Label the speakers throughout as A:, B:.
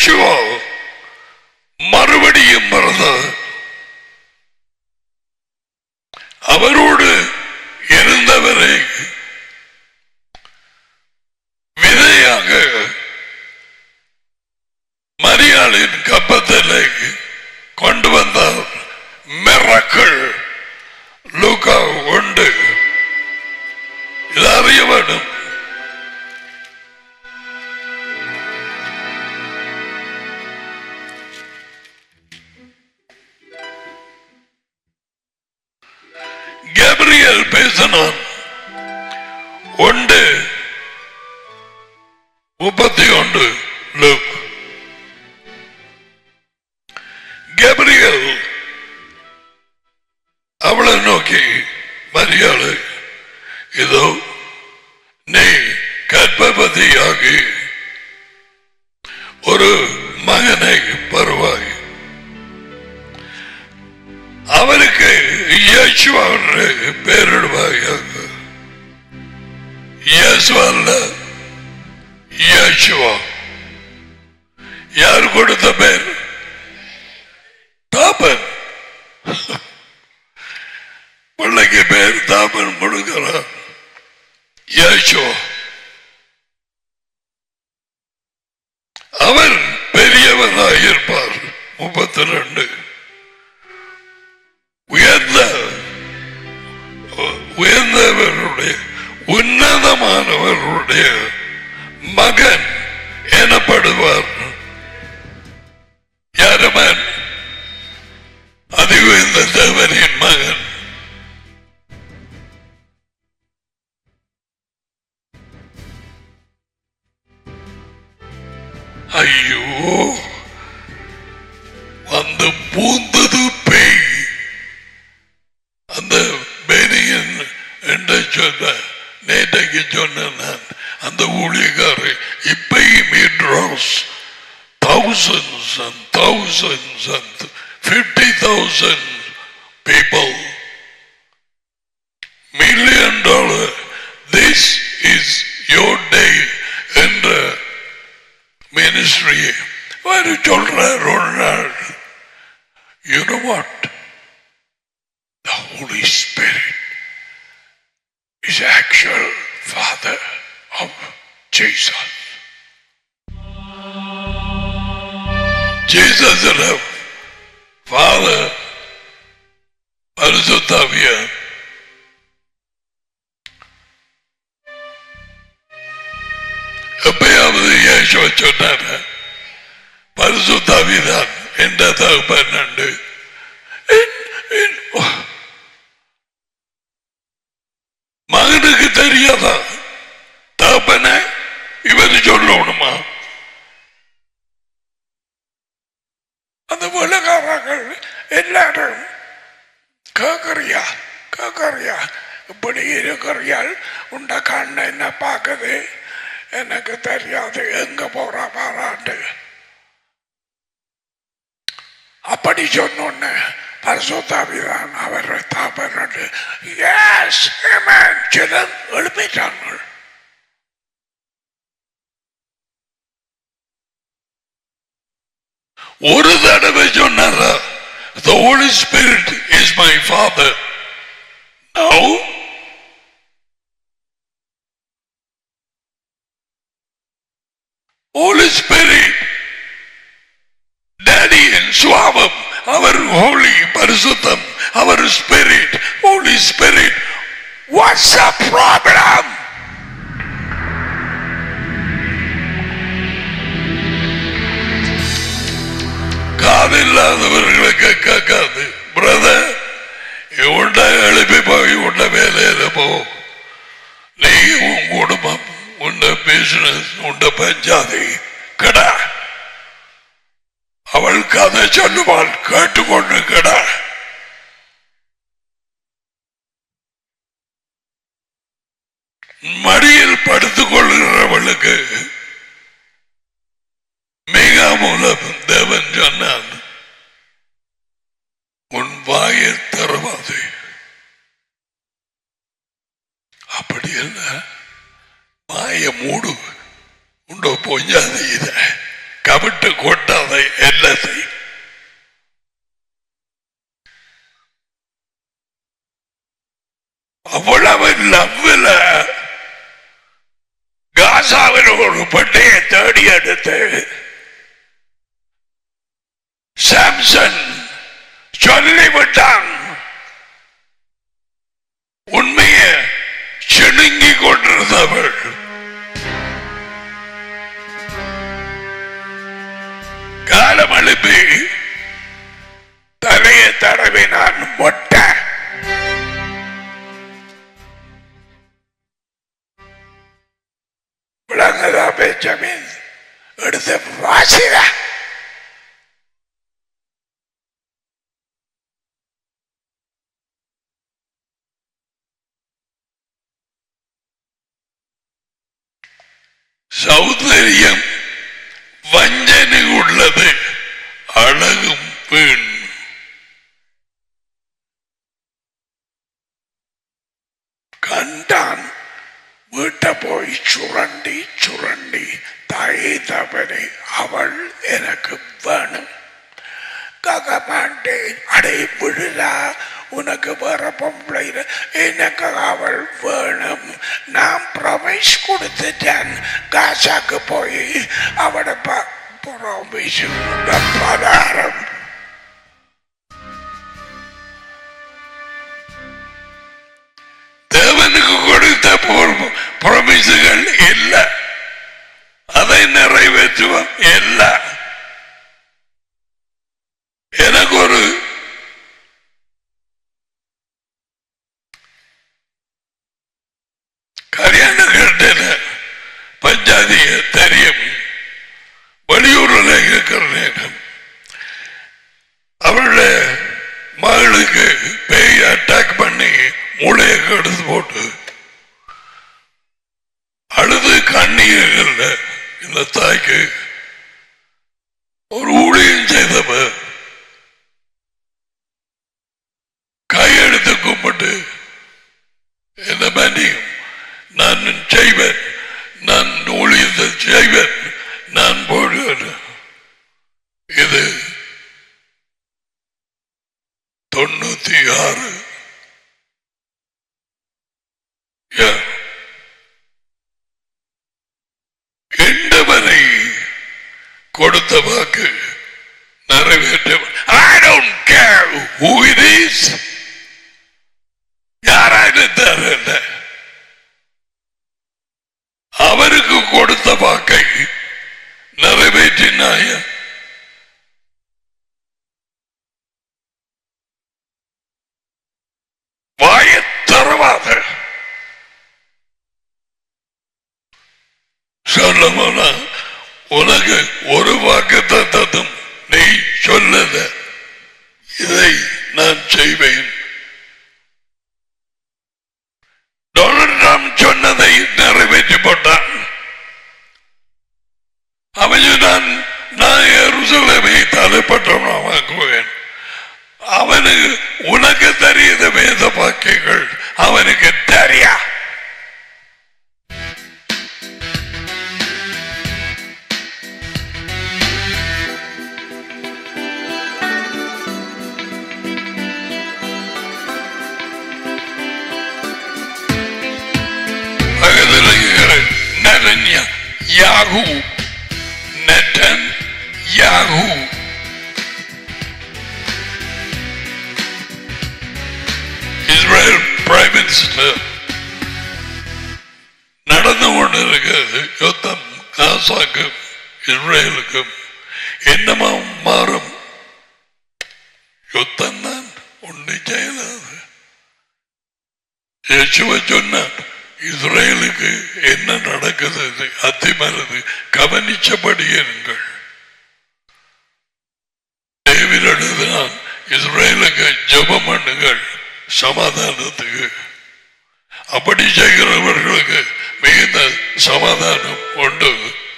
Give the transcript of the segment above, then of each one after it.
A: இயேசுவோ மறுபடியும் பிறந்தார். அவரோடு இருந்தவரை விதையாக மரியாளின் கப்பத்திலே கொண்டு வந்தார். மிரக்கிள் லூக்கா 1 இது அறிய வேண்டும். கேப்ரியல் பேசினான் 1:31 லூக். கேப்ரியல் அவளை நோக்கி மரியாதை, இதோ நீ கர்ப்பவதியாகி ஒரு மகனை பெறுவாய். அவருக்கு இயேசுவா பெயரிடுவாயாக. இயேசுவா அல்ல, இயேசுவா. யார் கொடுத்த பேர்? தாபன். பிள்ளைக்கு பேர் தாபன் கொடுக்கிறார். இயேசுவா. அவர் பெரியவராக இருப்பார். 32 உயர்ந்தவருடைய உன்னதமானவருடைய மகன் எனப்படுவார். யாரமன்? அதி உயர்ந்த தேவனின் மகன். ஐயோ, வந்து பூந்தது பேய். அந்த பேனியன் என்று சொன்ன நேற்றைக்கு சொன்ன நான் அந்த ஊழியக்காரர் இப்பயும் thousands and thousands and 50,000 people, $1 million. This is your day என்ற ministry. வரு சொல்றார் ஒரு நாள். You know what? The Holy Spirit is actual Father of Jesus. Jesus is a Father. பரிசுத்தாவியா எப்பயாவது இயேசுவை சொன்னார் பரிசுத்தாவிதான் என்ற தகப்பன் உண்டு. மகனுக்கு தெரியாதா தகப்பன இவர் சொல்லணுமா? அந்த உலகாரர்கள் எல்லாரும் கேட்கறியா இப்படி இருக்கிறியால் உண்ட கண்ண என்ன பார்க்குது, எனக்கு தெரியாது எங்க போற பாராண்டு அப்படி சொன்னோன்னு பரிசுத்தாவிதான் அவர் தாப்பனு சிலர் எழுப்பிட்டாங்க. ஒரு தடவை சொன்னாரா The Holy Spirit is my Father? No. Holy Spirit Daddy and சுவாபம் அவர் holy பரிசுத்தம், அவர் Spirit, Holy Spirit. What's the problem? காதில்லாதவர்களுக்கு கேட்காது. பிரதர், உண்ட எழுப்பி போய் உண்ட வேலையில போ. நீ உன் குடும்பம், உண்ட பிசினஸ், உண்ட பஞ்சாதி கடா. அவள் கதை சொல்லுவாள், கேட்டுக்கொண்டு கடா. மடியில் படுத்துக் கொள்கிறவளுக்கு மிக மூலம் தேவன் சொன்னான், உன் வாயை தரவாது. அப்படி இல்ல, வாயை மூடு, உண்டோ பொஞ்சாது. இத கவிட்டு கொட்டாதை எல்லாத்தையும் அவ்வளவு லவ்ல காசாவில் ஒரு பட்டையை தேடி எடுத்து சாம்சன் சொல்லிவிட்டான். உண்மையை சிணுங்கி கொண்டிருந்தவள் காலம் எழுப்பி தலையை தடவினான். மொட்டை விளங்குதா? பெஞ்சமின் எடுத்து வாசிட. சௌந்தரியம் வஞ்சனை உள்ளது, அழகும் பெண். கண்டான் வீட்டை போய் சுரண்டி சுரண்டி தாயை தவறி அவள் எனக்கு வேணும். ககமாண்டேன், அடை விழுதா, உனக்கு வேற பொம்பளை எனக்கு அவள் வேணும். நான் ப்ரொமைஸ் கொடுத்துட்டேன். காசாக்கு போய் அவட ப்ரொமைஸ் பதாரம் தேவனுக்கு கொடுத்த ப்ரொமிசுகள் இல்லை, அதை நிறைவேற்றுவோம் இல்லை. எனக்கு ஒரு கல்யாணம் கேட்டேன். பஞ்சாதிய தெரியும், வெளியூரில் இருக்கிற நேரம் அவளுடைய மகளுக்கு பேய் அட்டாக் பண்ணி மூளையை கெடுத்து போட்டு அழுது கண்ணீர்கள். இந்த தாய்க்கு ஒரு ஊழியம் செய்தவ கையெடுத்து கும்பிட்டு என்ன மன்னியும், நான் செய்வேன், நான் ஊழியத்தை செய்வேன், நான் போடுவேன். இது 96 எண்டவரை கொடுத்த வாக்கு நிறைவேற்ற. I don't care who it is. யாராயிருந்தார், அவருக்கு கொடுத்த வாக்கை நிறைவேற்றினாய. வாய தரவாத சொல்ல போனா உனக்கு ஒரு வாக்கு தத்துவம் நீ சொல்லத, இதை நான் செய்வேன். டொனால்ட் ட்ரம்ப் சொன்னதை நிறைவேற்றி போட்டான். அவன் நான் எருசலேமை தலைப்பட்டவனாக்குவேன். அவனுக்கு உனக்கு தெரியாத வேத வாக்கியங்கள் அவனுக்கு தெரியா. Yahoo, Netan Yahoo, Israel Prime Minister. நடந்து கொண்டிருக்கிறது யுத்தம். காசாக்கும் இஸ்ரேலுக்கும் என்னமா மாறும்? யுத்தம் தான் ஒன்று செய்யாது. இயேசுவை சொன்னார், இஸ்ரேலுக்கு என்ன நடக்குது அத்திமரது கவனிச்சபடி இருங்கள். டேவிட் எழுதினான், இஸ்ரேலுக்கு ஜெபம் பண்ணுங்கள் சமாதானத்துக்கு. அப்படி செய்கிறவர்களுக்கு மிகுந்த சமாதானம் உண்டு.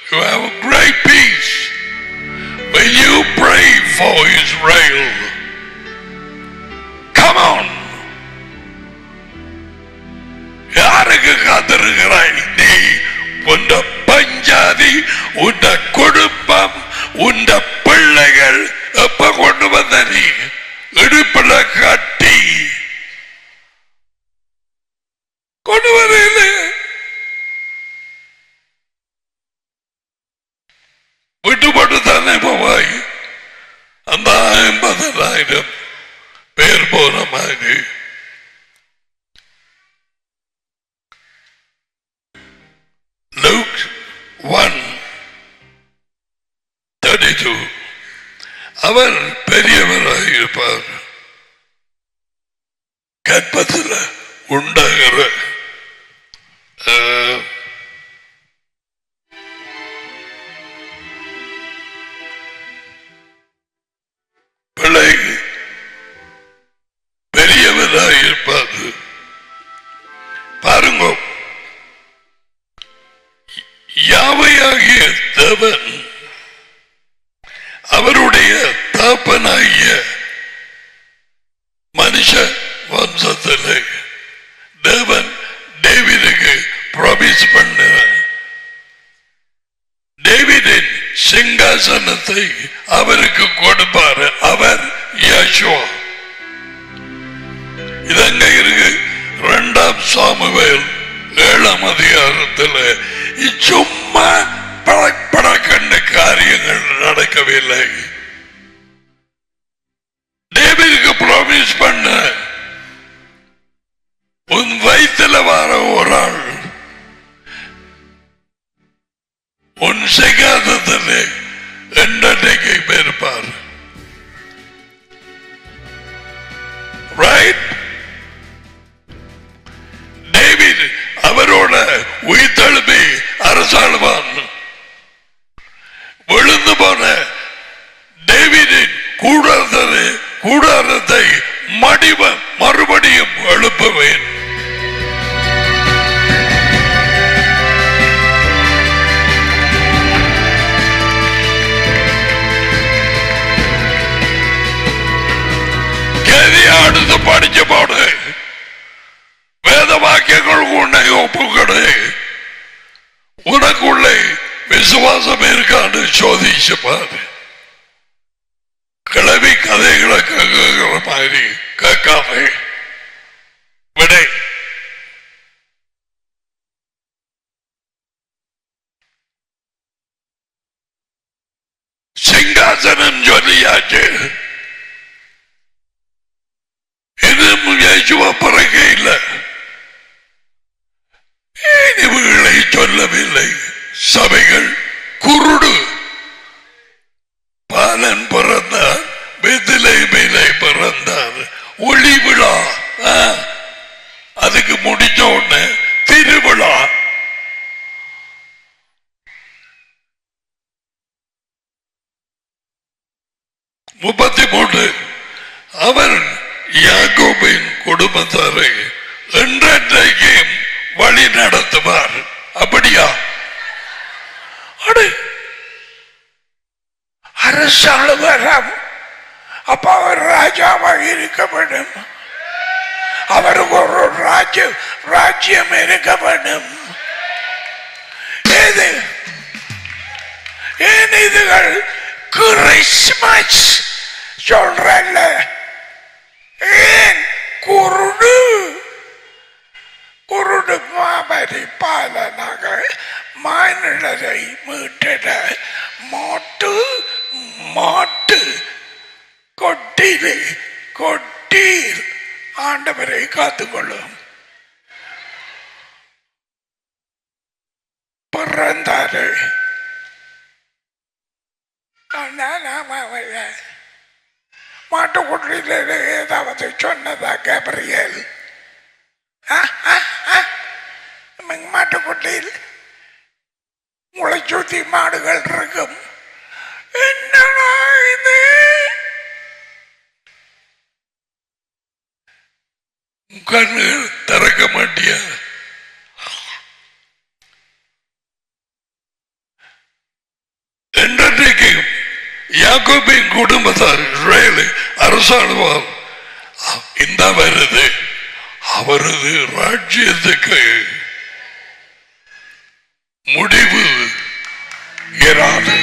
A: You have a great peace when you pray for Israel. Come on. யாருக்கு காத்திருக்கிறாய் நீ? உண்ட பஞ்சாதி, உண்ட குடும்பம், உண்ட பிள்ளைகள் எப்ப கொண்டு வந்த நீ இடுப்புல கட்டி கொண்டு வரையில விட்டுப்பட்டு தானே போவாய். அந்த 50,000 பேர் போன மாதிரி Luke 1:32 அவர் பெரியவராக இருப்பார். கற்பத்தில் உண்டாகிற பிள்ளை பெரியவராக இருப்பார். பாருங்க, யாவையாகிய தேவன் அவருடைய தாப்பனாகிய மனுஷ வம்சத்திலே தேவன் டேவிடுக்கு ப்ராமிஸ் பண்ண டேவிடின் சிங்காசனத்தை அவருக்கு கொடுப்பார். அவர் யெகோவா. இதங்க இருக்கு 2 சாமுவேல் 7 அதிகாரத்தில். சும்மா படக்கண்ட காரியங்கள் நடக்கவில்லை. டேவிடுக்கு ப்ராமிஸ் பண்ண உன் வயிற்றுல வர ஒரு ஆள் உன் சிங்காசனத்திலே என்றைக்கு இருப்பார். ரைட்? டேவிட் அவரோட உயிர்த்தெழுப்பி அரசாளுவான். விழுந்து போன டேவிடின் கூடாரத்தை மறுபடியும் எழுப்புவேன். அடுத்து படிச்ச போடு வேத வாக்கியங்கள் உன்னை ஒப்புக்கொடு. உனக்குள்ளே விசுவாசம் இருக்கான்னு சோதிச்சு பாரு. கிளவி கதைகளை கேட்கிற மாதிரி கேட்காம விடை. சிங்காசனம் சொல்லியாச்சு. பிறகு இல்லை, இவர்களை சொல்லவில்லை. சபைகள் குருடு. பாலன் பிறந்தார், பெத்லகேமிலே பிறந்தார். ஒளி விழா அதுக்கு முடிச்ச உடனே திருவிழா. முப்பத்தி அவர் யாக்கோபின் குடும்பத்தாரை என்றைக்கும் வழி நடத்துவார். அப்படியா? அரசாளுவார். அப்ப அவர் ராஜாவாக இருக்க வேண்டும். அவருக்கு ஒரு ராஜ்யம் இருக்க வேண்டும். ஏன் இதுகள் கிறிஸ்மஸ் சொல்றல்ல? ஏன் குருடு மாபரி பாலனாக மானிடரை மீட்டிட மாட்டு கொட்டீர் ஆண்டவரை காத்துக்கொள்ளும். பிறந்தாரு மாட்டுக்குட்டியில ஏதாவது சொன்னதா கேப்ரியல்? மாட்டுக்குட்டியில் முளை சுத்தி மாடுகள் இருக்கும். என்னடா இது? கண்ணுகள் திறக்க மாட்டியா? என்றைக்கு யாக்கோபின் குடும்பத்தார் அரசாளுவார். இந்த வருது அவரது ராஜ்யத்துக்கு முடிவு இராது.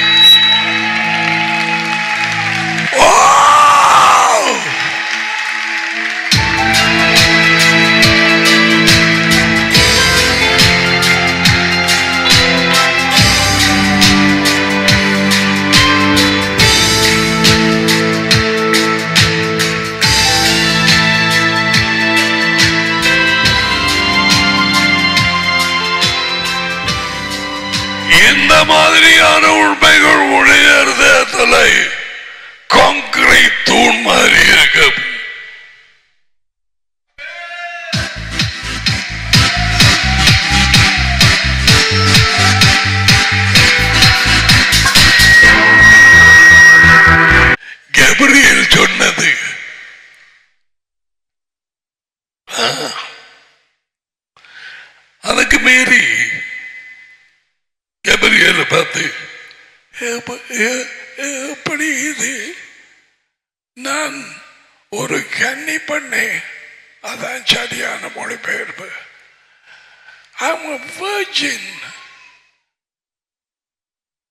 A: மாதிரியான உண்மைகள் உடையறதுல கான்கிரீட் தூண் மாதிரி இருக்கும். கபிரியேல் சொன்னது அதுக்கு மீறி கபிரியேலை பார்த்து எப்படி இது நான் ஒரு கன்னி பண்ணே, அதான் சரியான மொழிபெயர்ப்பு. I'm a virgin.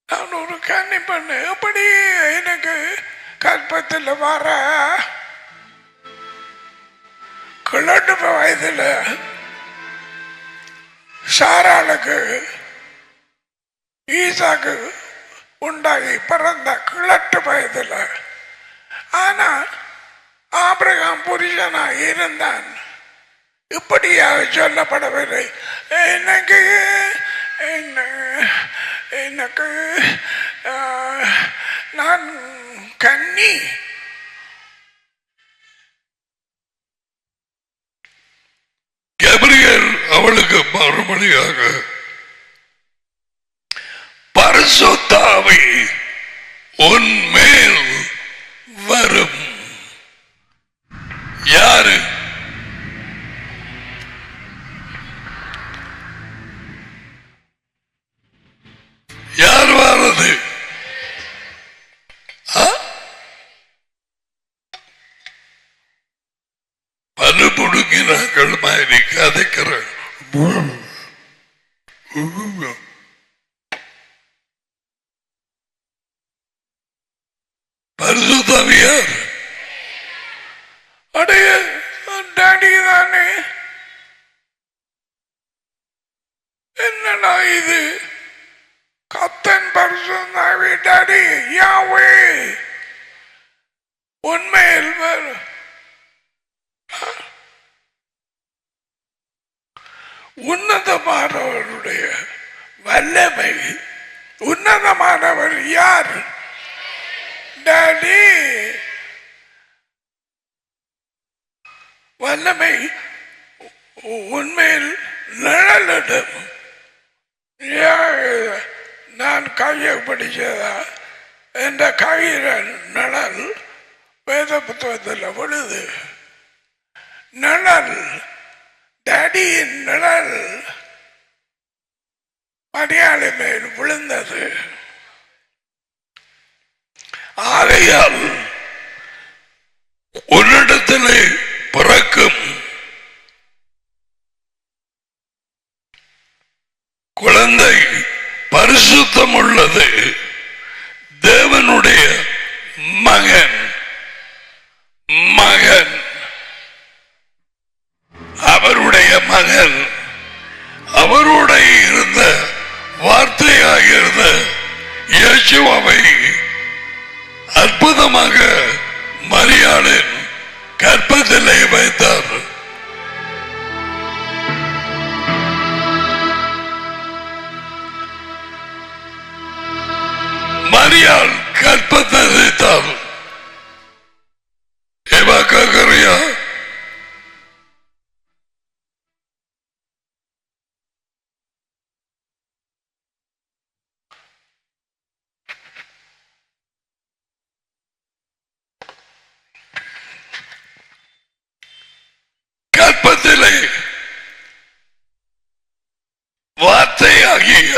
A: நான் ஒரு கன்னி பண்ண எப்படி எனக்கு கற்பத்தில் வர கிழட்டு வயதில் சாராளுக்கு ஈசாக்கு உண்டாகி பிறந்த கிழட்டு வயதில். ஆனா ஆபிரகாம் புருஷனா இருந்தான், இப்படியாக சொல்லப்படவில்லை. எனக்கு எனக்கு நான் கன்னி. கபிரியேல் அவளுக்கு மறுமொழியாக பரிசுத்த ஆவி உன் மேல் வரும். யாரு? யார் வாரது? பல புடுங்கினாக்கள் மாதிரி கதைக்கிற பரிசுத்தாவியார் அடைய டாடி தானே. என்னடா இது? கத்தன் பரிசுத்தாவி டாடி யாவே உண்மையில் உன்னதமானவருடைய வல்லமை. உன்னதமானவர் யார்? டாடி. வல்லமை உண்மையில் நிழலிடும். நான் கையை பிடிச்சதா என்ற கையில நிழல் வேத புத்தகத்தில் விழுது. நிழல் டாடியின் நிழல் மரியாதை மேல் விழுந்தது. ஆகையால் உன்னிடத்திலே பிறக்கும் குழந்தை பரிசுத்தம் உள்ளது. தேவனுடைய மகன் மகன் அவருடைய மகன் அவரோட இருந்த வார்த்தையாக இருந்த இயேசுவை அற்புதமாக மரியாளின் கற்பத்திலே வைத்தார். மரியாள் கற்பத்தை வைத்தார். கேட்கறியா? கற்பத்திலே வார்த்தையாகிய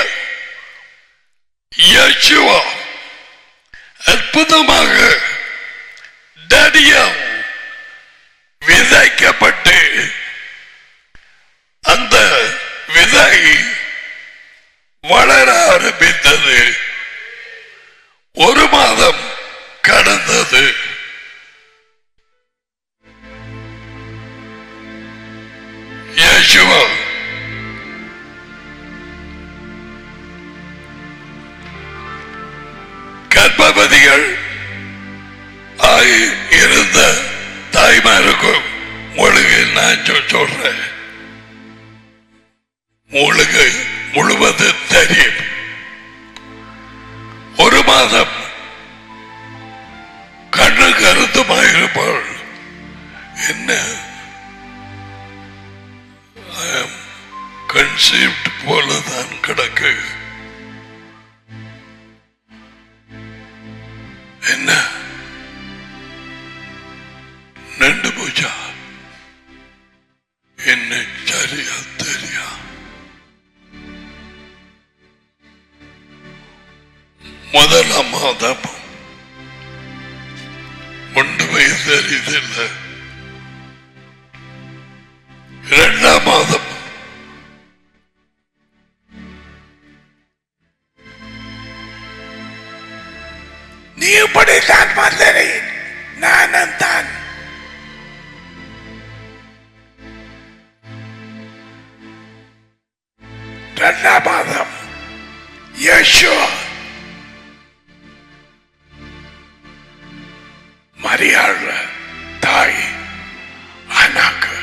A: இயேசுவா அற்புதமாக டடியா விதைக்கப்பட்டு அந்த விதை வளர ஆரம்பித்தது. ஒரு மாதம் கடந்தது. இயேசுவா கர்ப்பவதிகள் இருந்த தாய்மாருக்கும் உங்களுக்கு நான் சொல்றேன், உங்களுக்கு முழுவதும் தெரியும். conceived போலதான் கிடக்கு. என்ன நண்டு பூஜா என்ன சரியா தெரியா? முதலாம் மாதம் ஒன்றுமே தெரியுதில்லை. இரண்டாம் மாதம் நீ இப்படித்தான் மந்திரி, நானும் தான். இரண்டாம் மாதம் யேசுவா மரியாள் தாய் அனாக்கு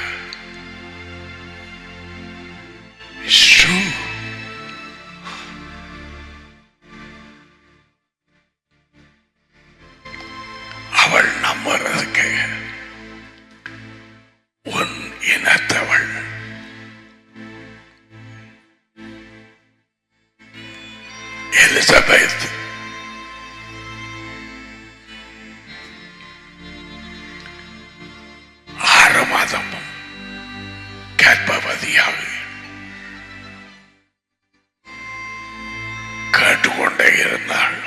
A: அவள் நம்புறதுக்கு உன் இனத்தவள் எலிசபெத் கர்ப்பவதியாக கேட்டுக்கொண்டே இருந்தாள்.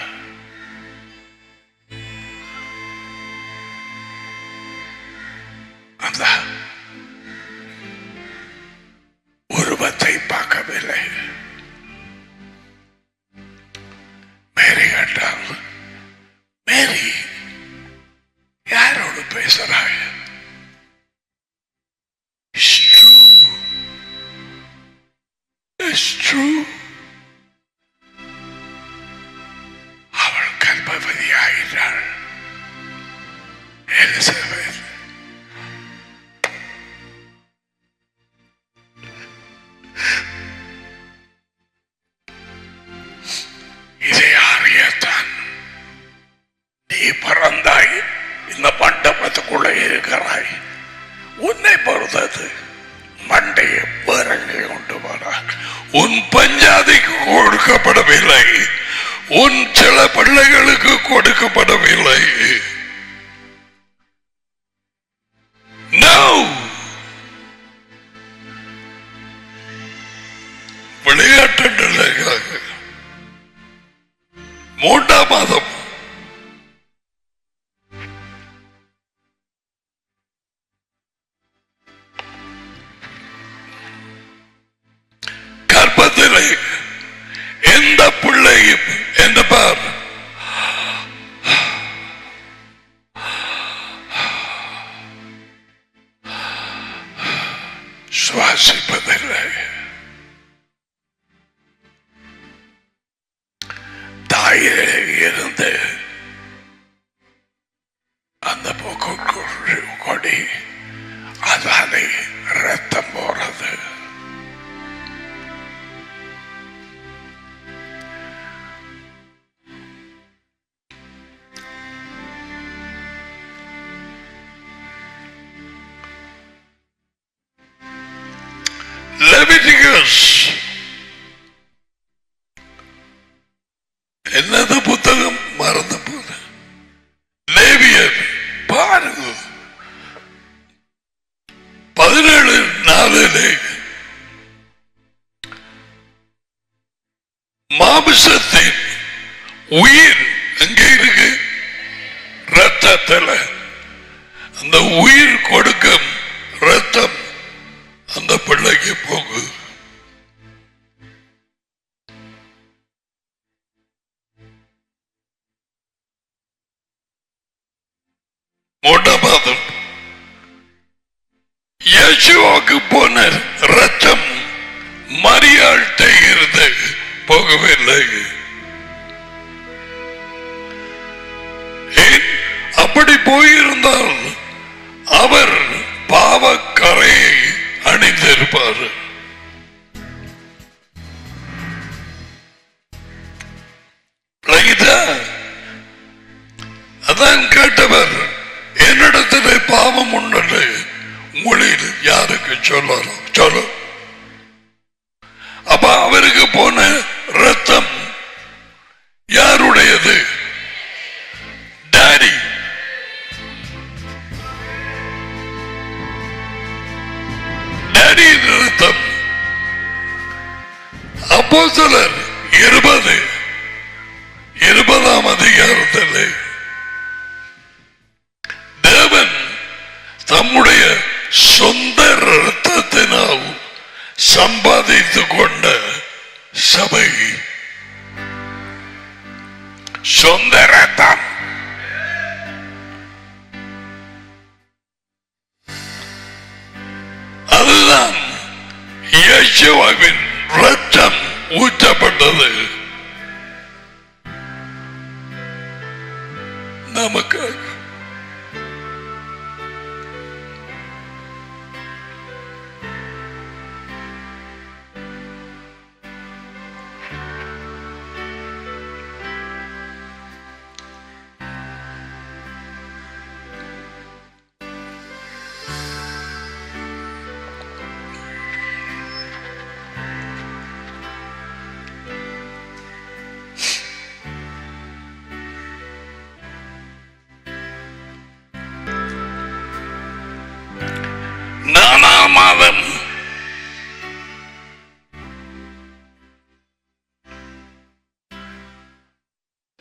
A: அந்த உருவத்தை பார்க்கவில்லை. மேரி கேட்டாள், மேரி யாரோடு பேசுறாய்? It's true. அவள் கர்ப்பவதியாகிறாள். எலிசபெத் இதை அறியத்தான் நீ பிறந்தாய், இந்த மண்டபத்துக்குள்ளே இருக்கிறாய். உன்னை பொறுத்தது மண்டையை பிறகு கொண்டு வர உன் பஞ்சாதிக்கு கொடுக்கப்படவில்லை, உன் சில பிள்ளைகளுக்கு கொடுக்கப்படவில்லை. விளையாட்டுகளுக்காக மூன்றாம் மாதம் கர்ப்பத்திலே எந்த பிள்ளையும் என்ன பார் சுவாசிப்பதில்லை. தாயிலே இருந்து அந்த போக்கு கொடி அதாலே ரத்தம் போறது. Leviticus என்னது புத்தகம் மறந்து போது. லேவியர் பாருங்க 17:4 மாமிசத்தின் உயிர் எங்கே இருக்கு? ரத்தத்தில். அந்த உயிர் கொடுக்கும் ரத்தம் அந்த பிள்ளைக்கு போகுது. மூன்றாம் இயேசுவுக்கு போன ரத்தம் மரியாள்கிட்ட இருந்து போகவில்லை. அப்படி போயிருந்தால் அவர் பாவக்கரையை அணிந்திருப்பார். அதான் கேட்டவர், என்னிடத்திலே பாவம் உண்டு உங்களில் யாருக்கு சொல்லலாம்? சொல்ல போன ரத்தம் யாருடையது? டாடி. டாடியின் ரத்தம். அப்போஸ்தலர் 20ஆம் அதிகாரத்தில் தேவன் தம்முடைய சொந்த ரத்தத்தினால் சம்பாதித்துக் கொண்ட சபை. சொந்த ரத்தம். அதுதான் இயேசுவின் ரத்தம் ஊற்றப்பட்டது நமக்காக. மாதம்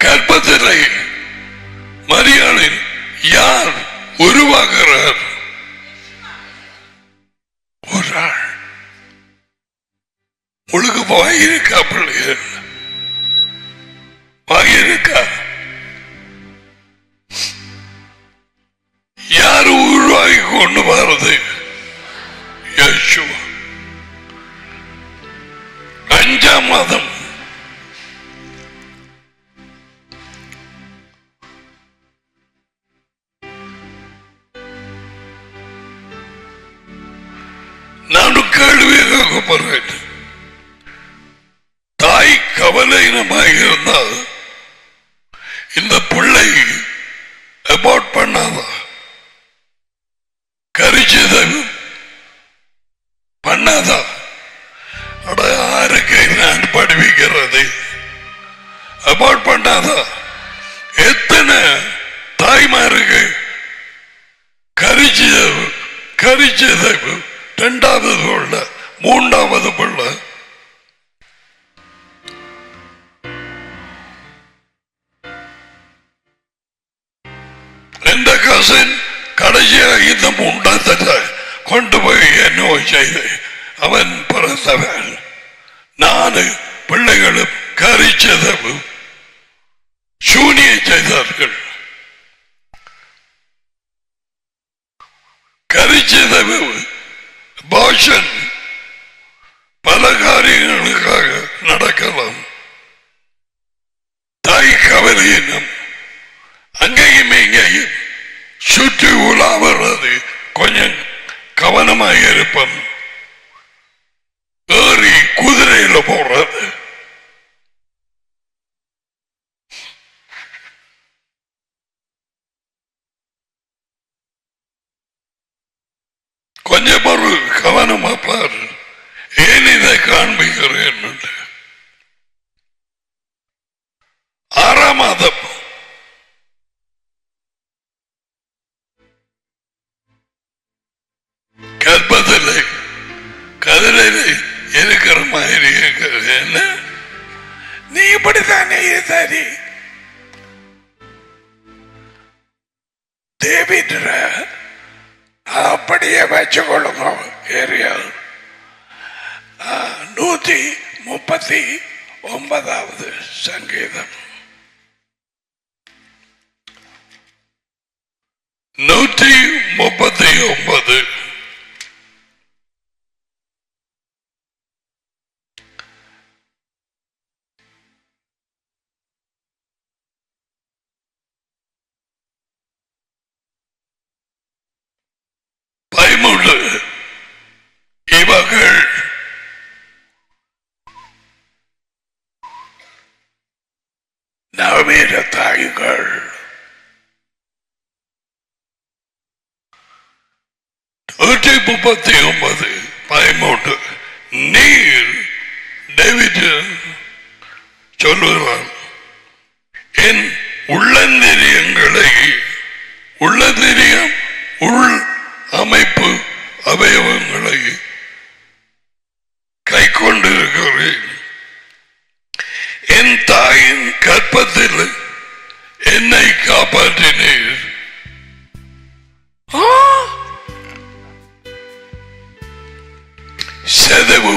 A: கர்ப்பத்திலே மரியாளின் யார் உருவாகிறார்? ஒரு ஆள். முழுக்க வாயிருக்கா பிள்ளைகள்? வாயிருக்கா? யார் உருவாகி கொண்டு வருது? 5ஆம் மாதம் நானும் கேள்வியாக போறேன். தாய் கவலையினமாக இருந்தால் இந்த பிள்ளை அபார்ட் பண்ணாதா? கரிச்சதை பண்ணாதா? யாருக்கு நான் படிவிக்கிறது? அபார்ட் பண்ணாதா? எத்தனை தாய்மாருக்கு கரிச்சதை 2வது பிள்ளை 3வது பிள்ளை எந்த கசின் கடைசியாக இந்த 3 கொண்டு போய் என்ன செய்து அவன் பிறந்தவன். 4 பிள்ளைகளும் கரிச்சதவு சூனியை செய்தார்கள். கரிச்சதவு பாஷன் பல காரியங்களுக்காக நடக்கலாம். தாய் கவலையினம் அங்கேயும் இங்கேயும் சுற்றி உலாவது கொஞ்சம் கவனமாக இருப்போம். ஏறி குதிரையில போறது கொஞ்சம் ஒரு கவனமா பாரு. ஏன் இதை காண்பிக்கிறேன்? 6ஆம் மாதம் கர்ப்பத்திலே கதிரையிலே இருக்கிற மாதிரி இருக்கிறது. என்ன நீ இப்படித்தானே சரி தேவின்ற அப்படியே வச்சுக்கொள்ளுங்க. ஏரியா 139வது சங்கீதம் 139. இவர்கள் நவீன தாய்கள். 139:13 நீர் டேவிட் உள் அமைப்பு அவயவங்களை கை கொண்டிருக்கிறேன். என் தாயின் கற்பத்தில் என்னை காப்பாற்றினீர். செதவு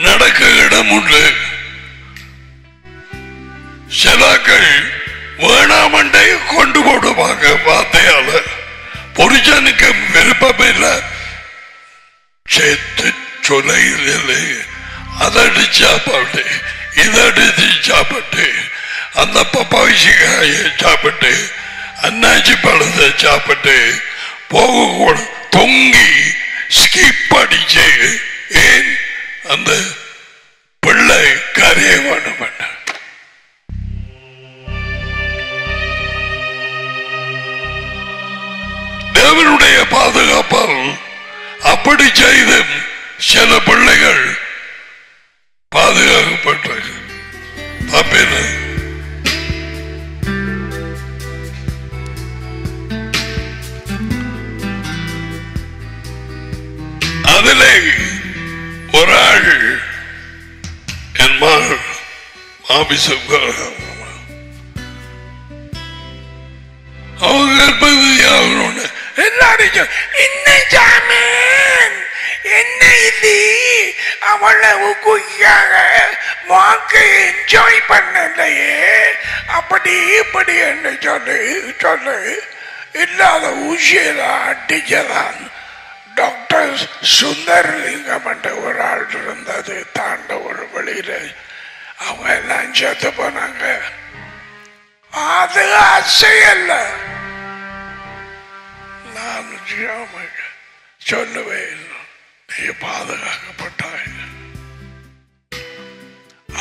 A: நடக்க இடம் உண்டு. சிலாக்கள் வேணாமண்டை கொண்டு போடுவாங்க. வார்த்தையால புருஷனுக்கு விருப்பம் இல்லை. சேர்த்து சொல்ல அதடி சாப்பாடு இதடிச்சு சாப்பிட்டு அந்த பப்பாய்ச்சிக்காயை சாப்பிட்டு அன்னாச்சி பழத்தை சாப்பிட்டு போக தொங்கி ஸ்கிப் அடிச்சு ஏன் அந்த பிள்ளை கரையை வேணும். தேவனுடைய பாதுகாப்பால் அப்படி செய்து சில பிள்ளைகள் பாதுகாக்கப்பட்ட தப்பின. அதிலே ஒரு ஆள் என் மகள் மாமிசம் அவங்க கர்ப்பவதியாகணும்னு எல்லாரும் என்ன இது அவ்வளவு குய்யாக வாக்கு என்ஜாய் பண்ணலையே அப்படி இப்படி என்று சொல்லு இல்லாத ஊசியில அடிச்சதான். டாக்டர் சுந்தரலிங்கம் என்ற ஒரு ஆள் இருந்தது தாண்ட ஒரு வழியில. அவங்க எல்லாம் செத்து போனாங்க. அது அசையல்ல. நான் சொல்லுவேன், நீ பாதுகாக்கப்பட்டாய்.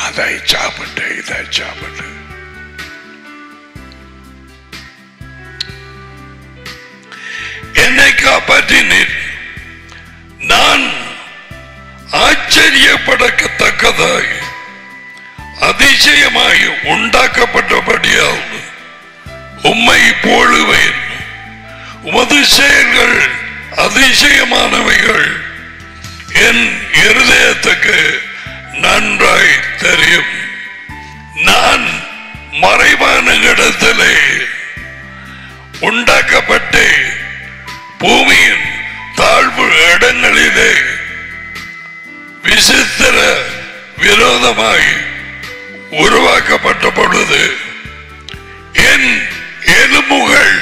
A: அதை சாப்பிட்டு இதை சாப்பிட்டு என்னை காப்பாற்றினீர். நான் ஆச்சரியப்படத்தக்கதாய் அதிசயமாய் உண்டாக்கப்பட்டபடியால் உம்மை போழுவேன். உமது செயல்கள் அதிசயமானவைகள் என் இருதயத்துக்கு நன்றாய் தெரியும். நான் மறைவான இடத்திலே உண்டாக்கப்பட்டு பூமியின் தாழ்வு இடங்களிலே விசித்திர விரோதமாய் உருவாக்கப்பட்ட பொழுது என் எலும்புகள்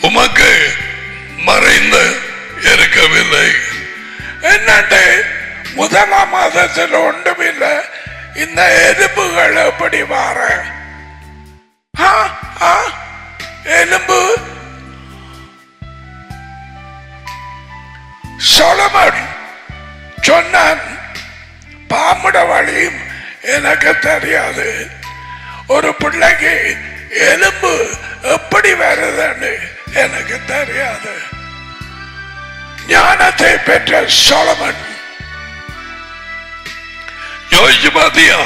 A: உமக்கு மறைந்து இருக்கவில்லை. என்னட்டு முதலாம் மாதத்தில் ஒன்றுமில்லை. இந்த எலும்புகள் எப்படி மாற? எலும்பு சொலமன் சொன்னான், பாம்புட வழியும் எனக்கு தெரியாது. ஒரு பிள்ளைக்கு எலும்பு எப்படி வருதுன்னு எனக்கு தெரியாது. ஞானத்தை பெற்ற சொலமன் யோசிச்சு பாத்தியா?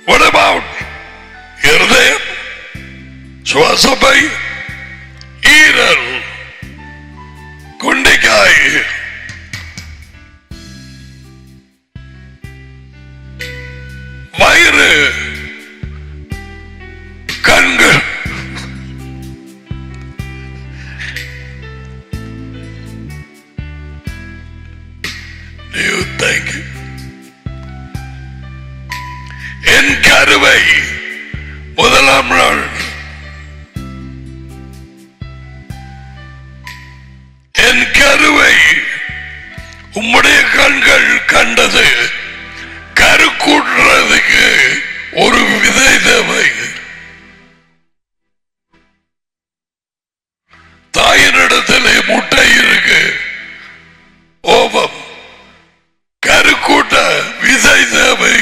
A: What about இருதயம், சுவாசப்பை, ஈரல், குண்டிக்காய், வயிறு, கண்கள், என் கருவை முதலாம் நாள் என் கருவை உம்முடைய கண்கள் கண்டது. கரு கூட்டுறதுக்கு ஒரு விதை தேவை. தாயினிடத்திலே முட்டை இருக்கு, ஓபம். கரு கூட்ட விதை தேவை.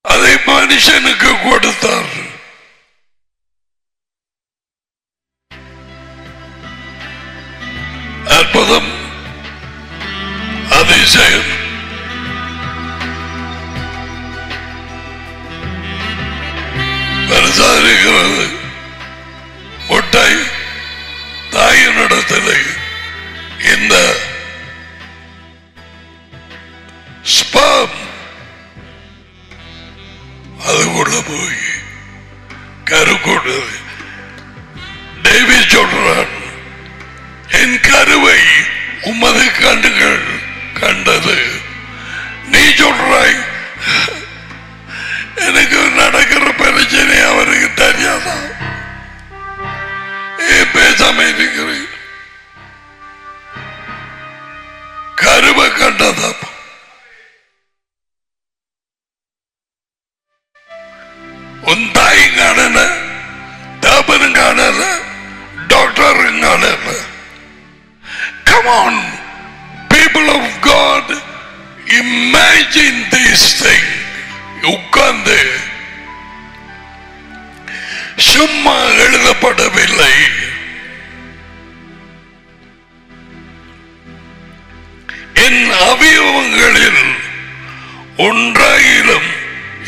A: அதை மனுஷனுக்கு கொடுத்தார். அற்புதம், அதிசயம். பெருசாக வேலை இந்த ஸ்பர்ம் அதுக்குள்ள போய் கருக்கூடு. டேவிட் சொல்றான், என் கருவை உமது கண்ணுகள் கண்டது. நீ சொல்றாய் எனக்கு நடக்கிற பிரச்சனை அவருக்கு தெரியாதா? பேசாம இருக்கிறேன். கருவை கண்டதா? உன் தாயும் காணல, தாப்பனும் காணல, டாக்டரும் காணல. Come on, people of God, imagine this thing. உட்கார்ந்து சும்மா எழுதப்படவில்லை. என் அவயவங்களில் ஒன்றாயிலும்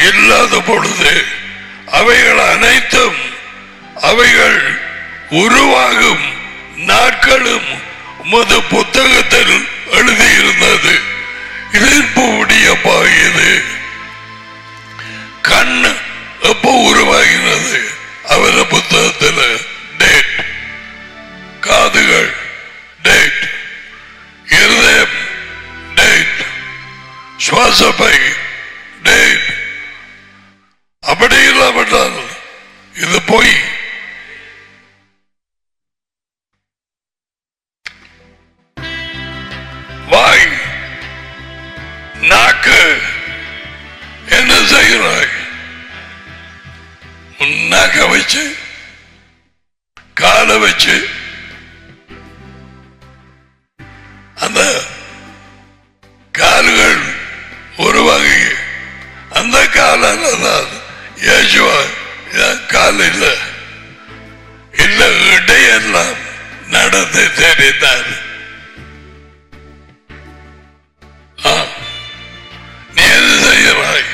A: இல்லாத பொழுது அவைகள் அனைத்தும் அவைகள் உருவாகும் நாட்களும் உமது புத்தகத்தில் எழுதியிருந்தது. இதன்படியப்பா இது கண் எப்போ உருவாகினது அவர புத்தகத்தில் டேட், காதுகள் டேட், இருதயம் டேட், சுவாசப்பை டேட். அப்படி இல்லாவிட்டால் இது போய் வாய் நாக்கு என்ன செய்கிறாய்? நாக்க வச்சு காலை வச்சு அந்த கால்கள் உருவாகி அந்த காலால் தான் இயேசுவா கால் இல்லை இல்லை இடையெல்லாம் நடந்து தெரிந்தார். நீ எது செய்கிறாய்?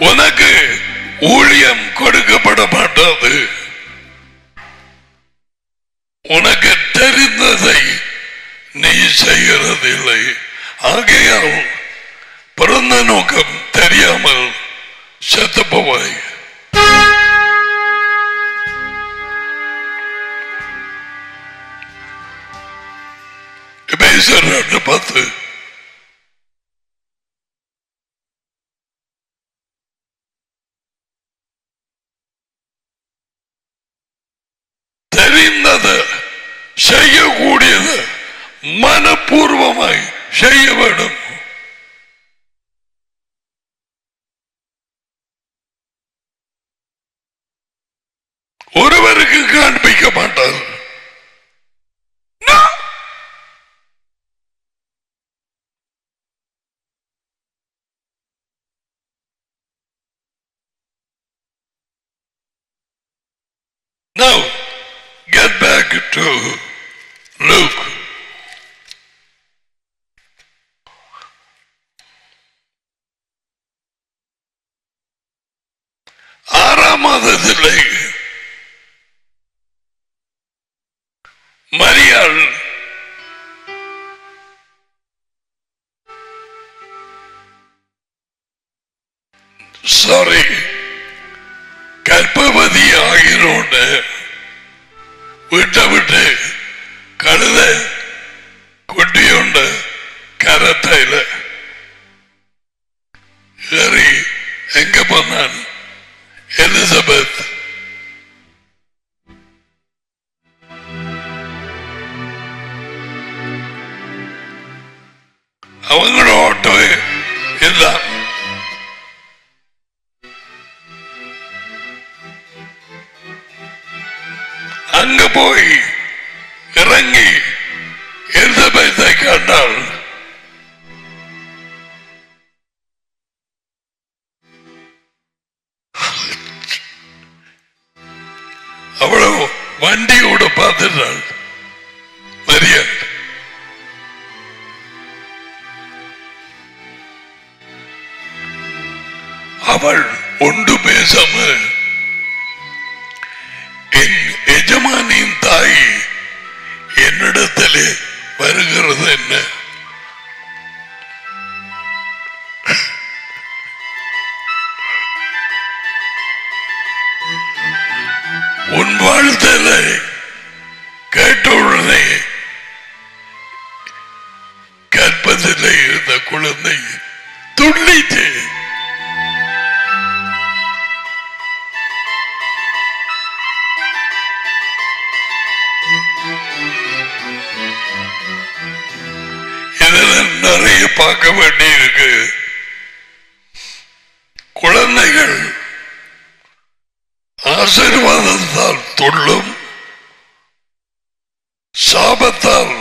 A: உனக்கு ஊழியம் கொடுக்கப்பட மாட்டாது. உனக்கு தெரிந்ததை நீ செய்கிறதில்லை. ஆகையால் பிறந்த நோக்கம் தெரியாமல் செத்து போவாய். எபேசியர் 2:10 தெரிந்தது செய்யக்கூடியது மனப்பூர்வமாய் செய்ய வேண்டும். ஒருவருக்கு காண்பிக்க மாட்டார். Now get back to Luke. ஆறாம் மாதத்திலே மரியாள் கர்ப்பவதி ஆகிறோட விட்ட விட்டு கழுத குட்டியோண்ட கரத்தையில ஏறி எங்க போனான்? எலிசபெத். அவங்களோட ஆட்டோ எல்லாம் அங்க போய் இறங்கி எலிசபெத்தை கண்டாள். அவ்வளவு வண்டியோட பார்த்துட்டாள் மரியாள். அவள் ஒன்று பேசாம என் எஜமானின் தாய் என்னிடத்திலே வருகிறது என்ன? உன் வாழ்த்தல கேட்ட உடனே கற்பத்தில் இருந்த குழந்தை துள்ளிச்சு. இதெல்லாம் நிறைய பார்க்க வேண்டி இருக்கு. குழந்தைகள் ஆசீர்வாதத்தால் துள்ளும், சாபத்தால்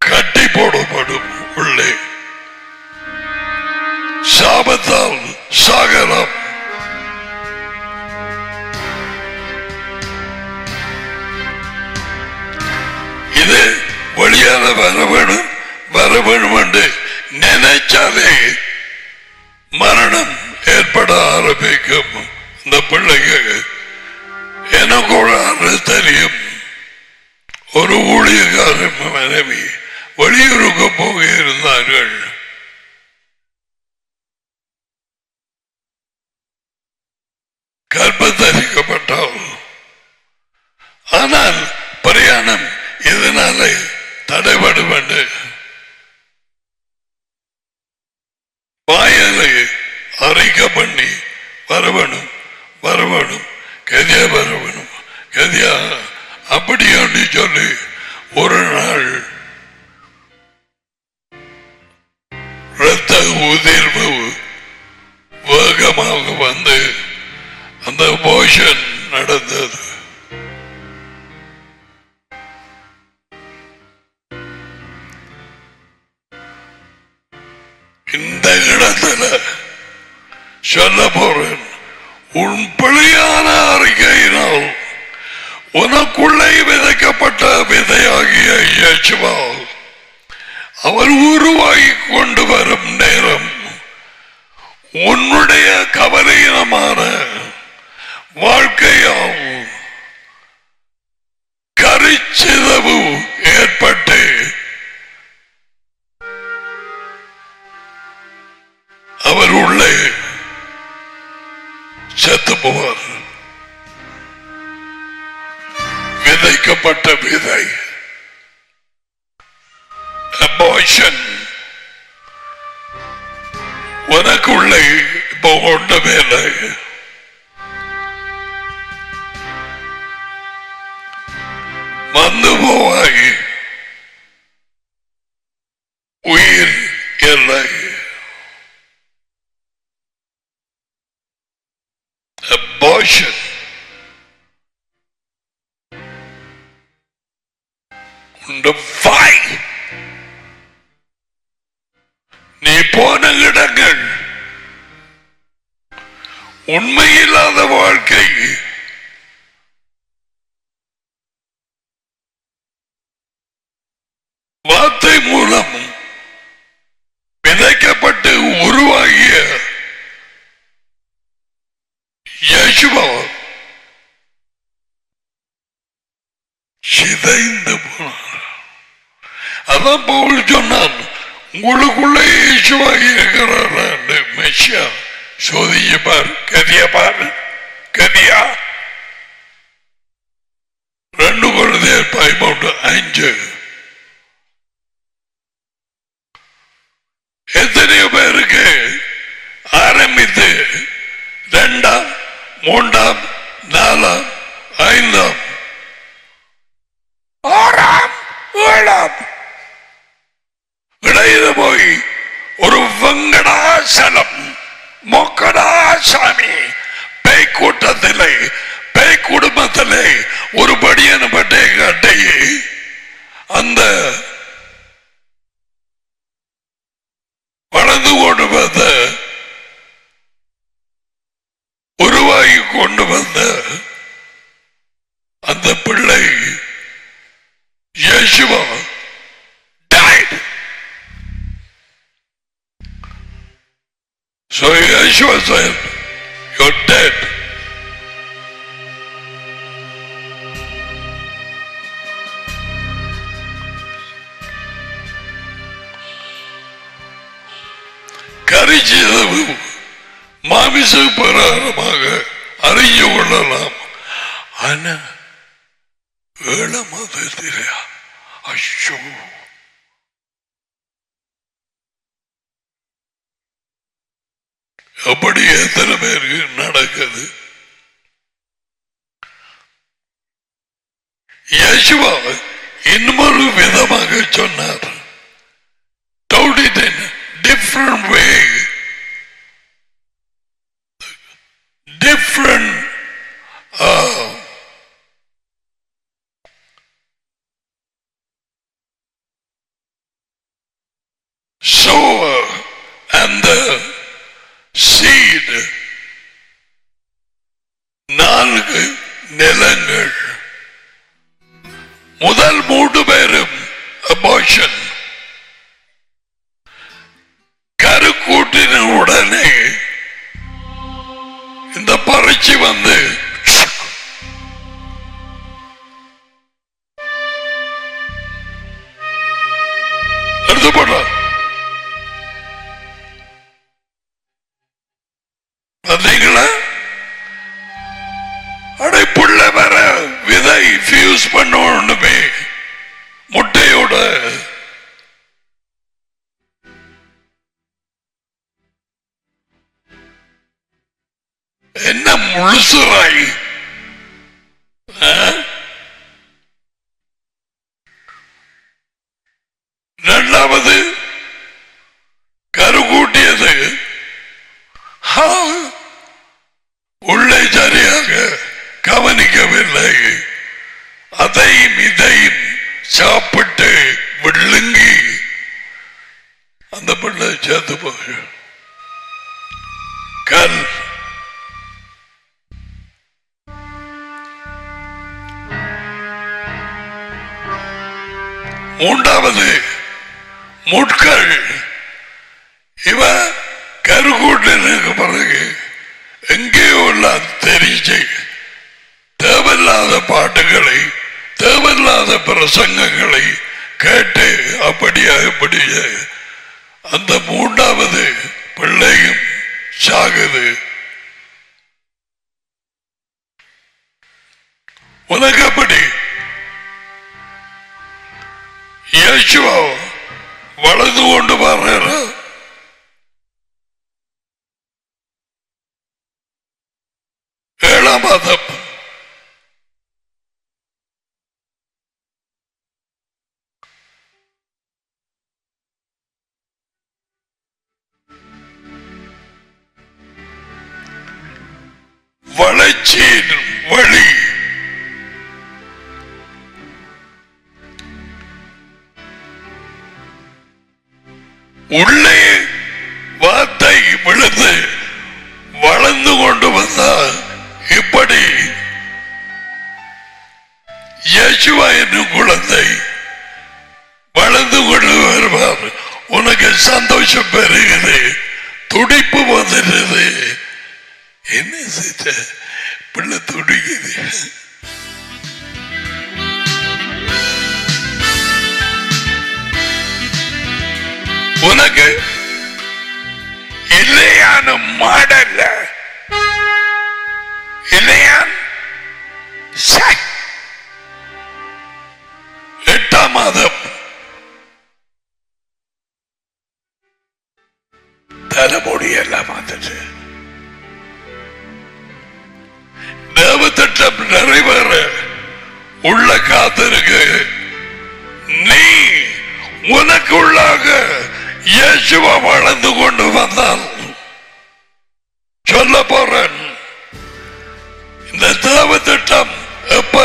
A: கட்டி போடப்படும். உள்ளே சாபத்தால் சாகரம். இது வழியால வர வேணும் என்று நினைச்சாலே மரணம் ஏற்பட ஆரம்பிக்கும். இந்த பிள்ளைக்கு எனக்கு தெரியும். ஒரு ஊழியக்காரன் மனைவி வெளியூருக்கு போக இருந்தார்கள். கர்ப்பத்தரிக்கப்பட்டால் ஆனால் பிரயாணம் இதனாலே தடைபடும் என்று வாயலை அறிக்கை பண்ணி வரவேணும் கதியா வரவேணும் கதியா அப்படி சொல்லி ஒரு நாள் இரத்த உதிர்வு வேகமாக வந்து அந்த அபார்ஷன் நடந்தது. இந்த இடத்துல சொல்ல போறேன், உன் பிழையான அறிக்கையினால் உனக்குள்ளே விதைக்கப்பட்ட விதையாகிய இயேசுவா அவர் உருவாகி கொண்டு வரும் நேரம் உன்னுடைய கவலையினமான வாழ்க்கையாகும் கரிச்சிதவு ஏற்பட்டு அவர் உள்ளே செத்து போவார். விதைக்கப்பட்ட விதை அபார்ஷன் உனக்குள்ளே இப்போ ஒன்றுமே இல்லை. வந்து போவாய், உயிர் இல்லை. Abortion. Und வாய் நீ போன இடங்கள் உண்மையில்லாத வாழ்க்கை வார்த்தை மூலம் விதைக்கப்பட்டு உருவாகிய இயேசுவா சிதைந்து போனார். அதான் பவுல் சொன்னான், உங்களுக்குள்ள இயேசுவா இருக்கிறார் மெஷியா. சோதிச்சு பார், கதியா பாரு, கதியா 2 Corinthians 5 எத்தனையோ பேருக்கு ஆரம்பித்து 2ஆம் 3ஆம் 4ஆம் 5ஆம் 6ஆம் 7ஆம் இடையில போய் ஒரு வெங்கடாசலம் மொக்கடாசாமி பேய் கூட்டத்திலே பேய் குடும்பத்திலே ஒரு படியனப்பட்ட கட்டையை அந்த வளர்ந்து கொண்டு வந்த உருவாகி கொண்டு வந்த அந்த பிள்ளை இயேசுவா died. So Yeshua said, You're dead. கரிச்சதவு மாமிச பிரகாரமாக அறிஞ்சு கொள்ளலாம். ஆனா ஏழ மதத்திலே ஐயோ அப்படி எத்தனை பேருக்கு நடக்குது? யேசுவா இன்னொரு விதமாக சொன்னார். Told it in a different way, different sower and the seed. நான்கு நிலங்கள். முதல் 3 பேரும் அபார்ஷன். கருக்கூட்டின உடனே இந்த பறிச்சு வந்து எடுத்து போட்டார். பார்த்தீங்களா? அடைப்புள்ள வர விதை ஃபியூஸ் பண்ணணுமே முட்டையோட. என்ன முழுசுராய் இரண்டாவது கருக்கூட்டியது உள்ளே சரியாக கவனிக்கவில்லை. அதையும் இதையும் சாப்பிட்டு விழுங்கி அந்த பிள்ளை சேர்த்து போய் கல். மூன்றாவது முட்கள். இவ கருக்கூட்டினுக்கு பிறகு எங்கேயோ எல்லாம் தெரிஞ்சு தேவையில்லாத பாட்டுகளை தேவையில்லாத பிரசங்கங்களை கேட்டு அப்படியே அந்த மூன்றாவது பிள்ளையும் சாகுது. உனக்கு அப்படி இயேசுவா வளர்ந்து கொண்டு வர்ற ஏழாம் மாதம் வளர்ச்சியின் வழி உள்ளே வார்த்தை விழுந்து வளர்ந்து கொண்டு வந்தால் இப்படி இயேசுவா என்னும் குழந்தை வளர்ந்து கொண்டு வருவார். உனக்கு சந்தோஷம் பெறுகிறது, துடிப்பு வந்துடுது. என்ன செய்த பிள்ளை துடிக்குது. உனக்கு இல்லையான மாடல்ல இல்லையான் 8ஆம் மாதம் தலைமுடி எல்லாம் மாத்துச்சு. தேவத்திட்டம் நிறைவேற உள்ள காத்திருக்கு. நீ உனக்குள்ளாக இயேசுவா வளர்ந்து கொண்டு வந்தால் சொல்ல போறேன். இந்த தேவத்திட்டம் எப்ப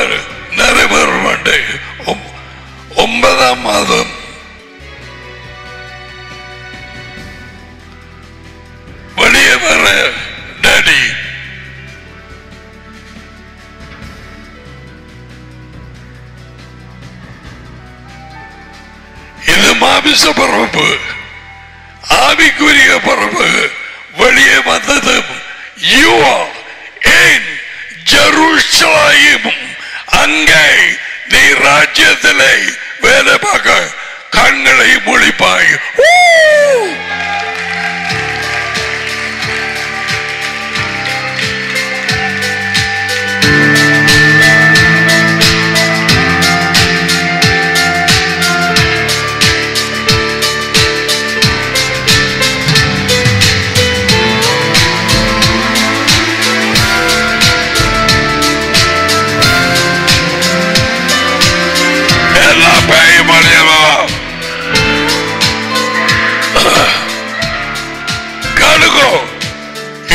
A: நிறைவேற வேண்டும்? 9ஆம் மாதம் வெளியே வர டாடி இது மாமிச பரப்பு. ஆவிக்குரிய பரப்பு வெளியே வந்தது. You யெகோவா ஏன் ஜெருசலேம் அங்கே நீ ராஜ்யத்திலே வேலை பார்க்க கண்களை மூடிப்பாய்.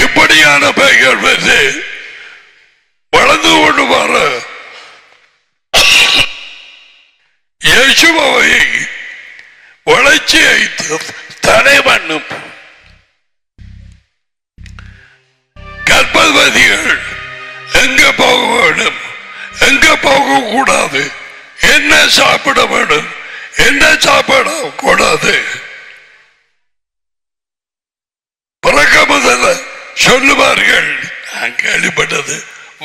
A: இப்படியான பெயர்கள் வந்து வளர்ந்து கொண்டு வர இயேசுவை வளர்ச்சியை தடை பண்ணும் கர்ப்பவதிகள் எங்க போக வேண்டும், எங்க போக கூடாது, என்ன சாப்பிட வேண்டும், என்ன சாப்பிட கூடாது, பிறக்க முதல்ல சொல்லுவார்கள். நான் கேள்விப்பட்டது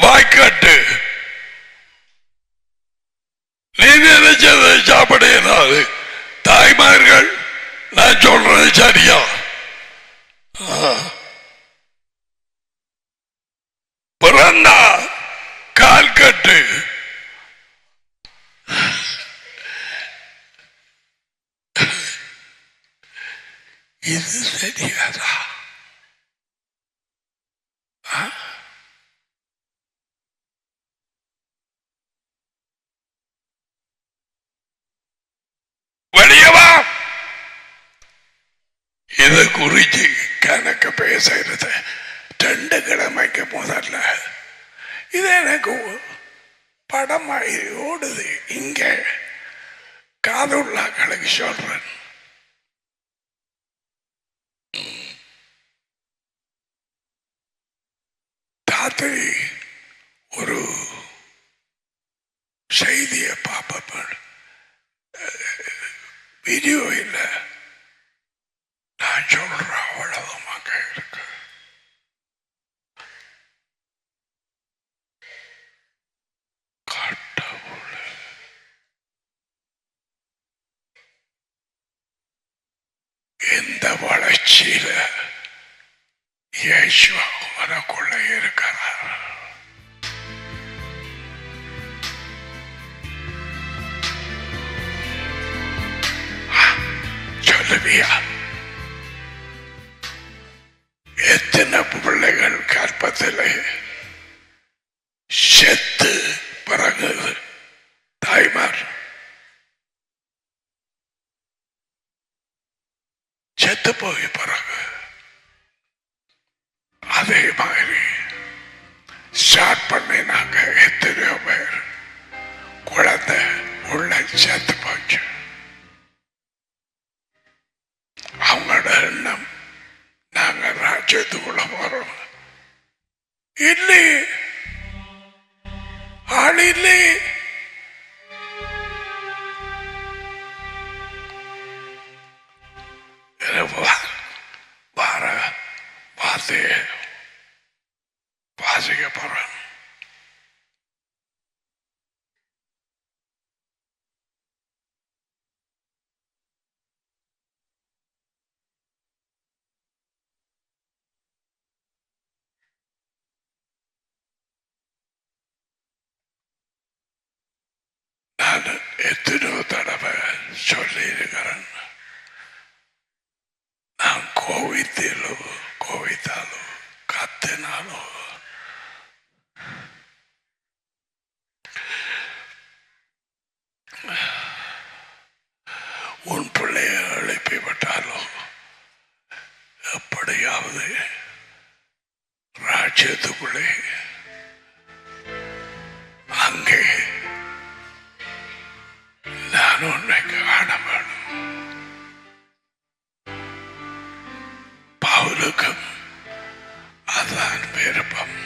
A: வாய்க்காட்டு. நீ நினைச்சதை சாப்பிட இயலாது. தாய்மார்கள் நான் சொல்றது சரியா? பிறந்தா கால் கட்டு. இது சரியாதா? வெளியவா இதை குறிச்சு கணக்கு பேசுறது 2 கிழமைக்கு முதல்ல இது எனக்கு படமாய் ஓடுது. இங்க காதுள்ளாக்களுக்கு சொல்றேன். ராத்திரி ஒரு செய்தியை பார்ப்பேன், வீடியோ இல்லை, நான் சொல்றேன் அவ்வளவுமாக இருக்கு. எந்த வளர்ச்சியில இயேசுவா உனக்குள்ள இருக்கிறார். சொல்லுவியா? எத்தனை பிள்ளைகள் கற்பத்தில் செத்து பிறகுது தாய்மார், செத்து போய் பிறகு அதே மாதிரி ஸ்டார்ட் பண்ணினாங்க. எத்தனையோ பேர் குழந்தை உள்ள செத்து போச்சு. அவங்களோட எண்ணம் நாங்க ராஜ்யத்துக்குள்ள போறோம். இல்லையே, ஆள் இல்லையே. வார வார்த்தையை வாசிக்க போறேன். நான் எத்தனையோ தடவை சொல்லி இருக்கிறேன், நான் கோவித்தாலோ கத்தினாலோ உன் பிள்ளைய எழுப்பிவிட்டாலோ எப்படியாவது ராஜ்யத்துக்குள்ளே அங்கே நான் உன்னை காண வேணும். பவுலுக்கும் அதான் விருப்பம்.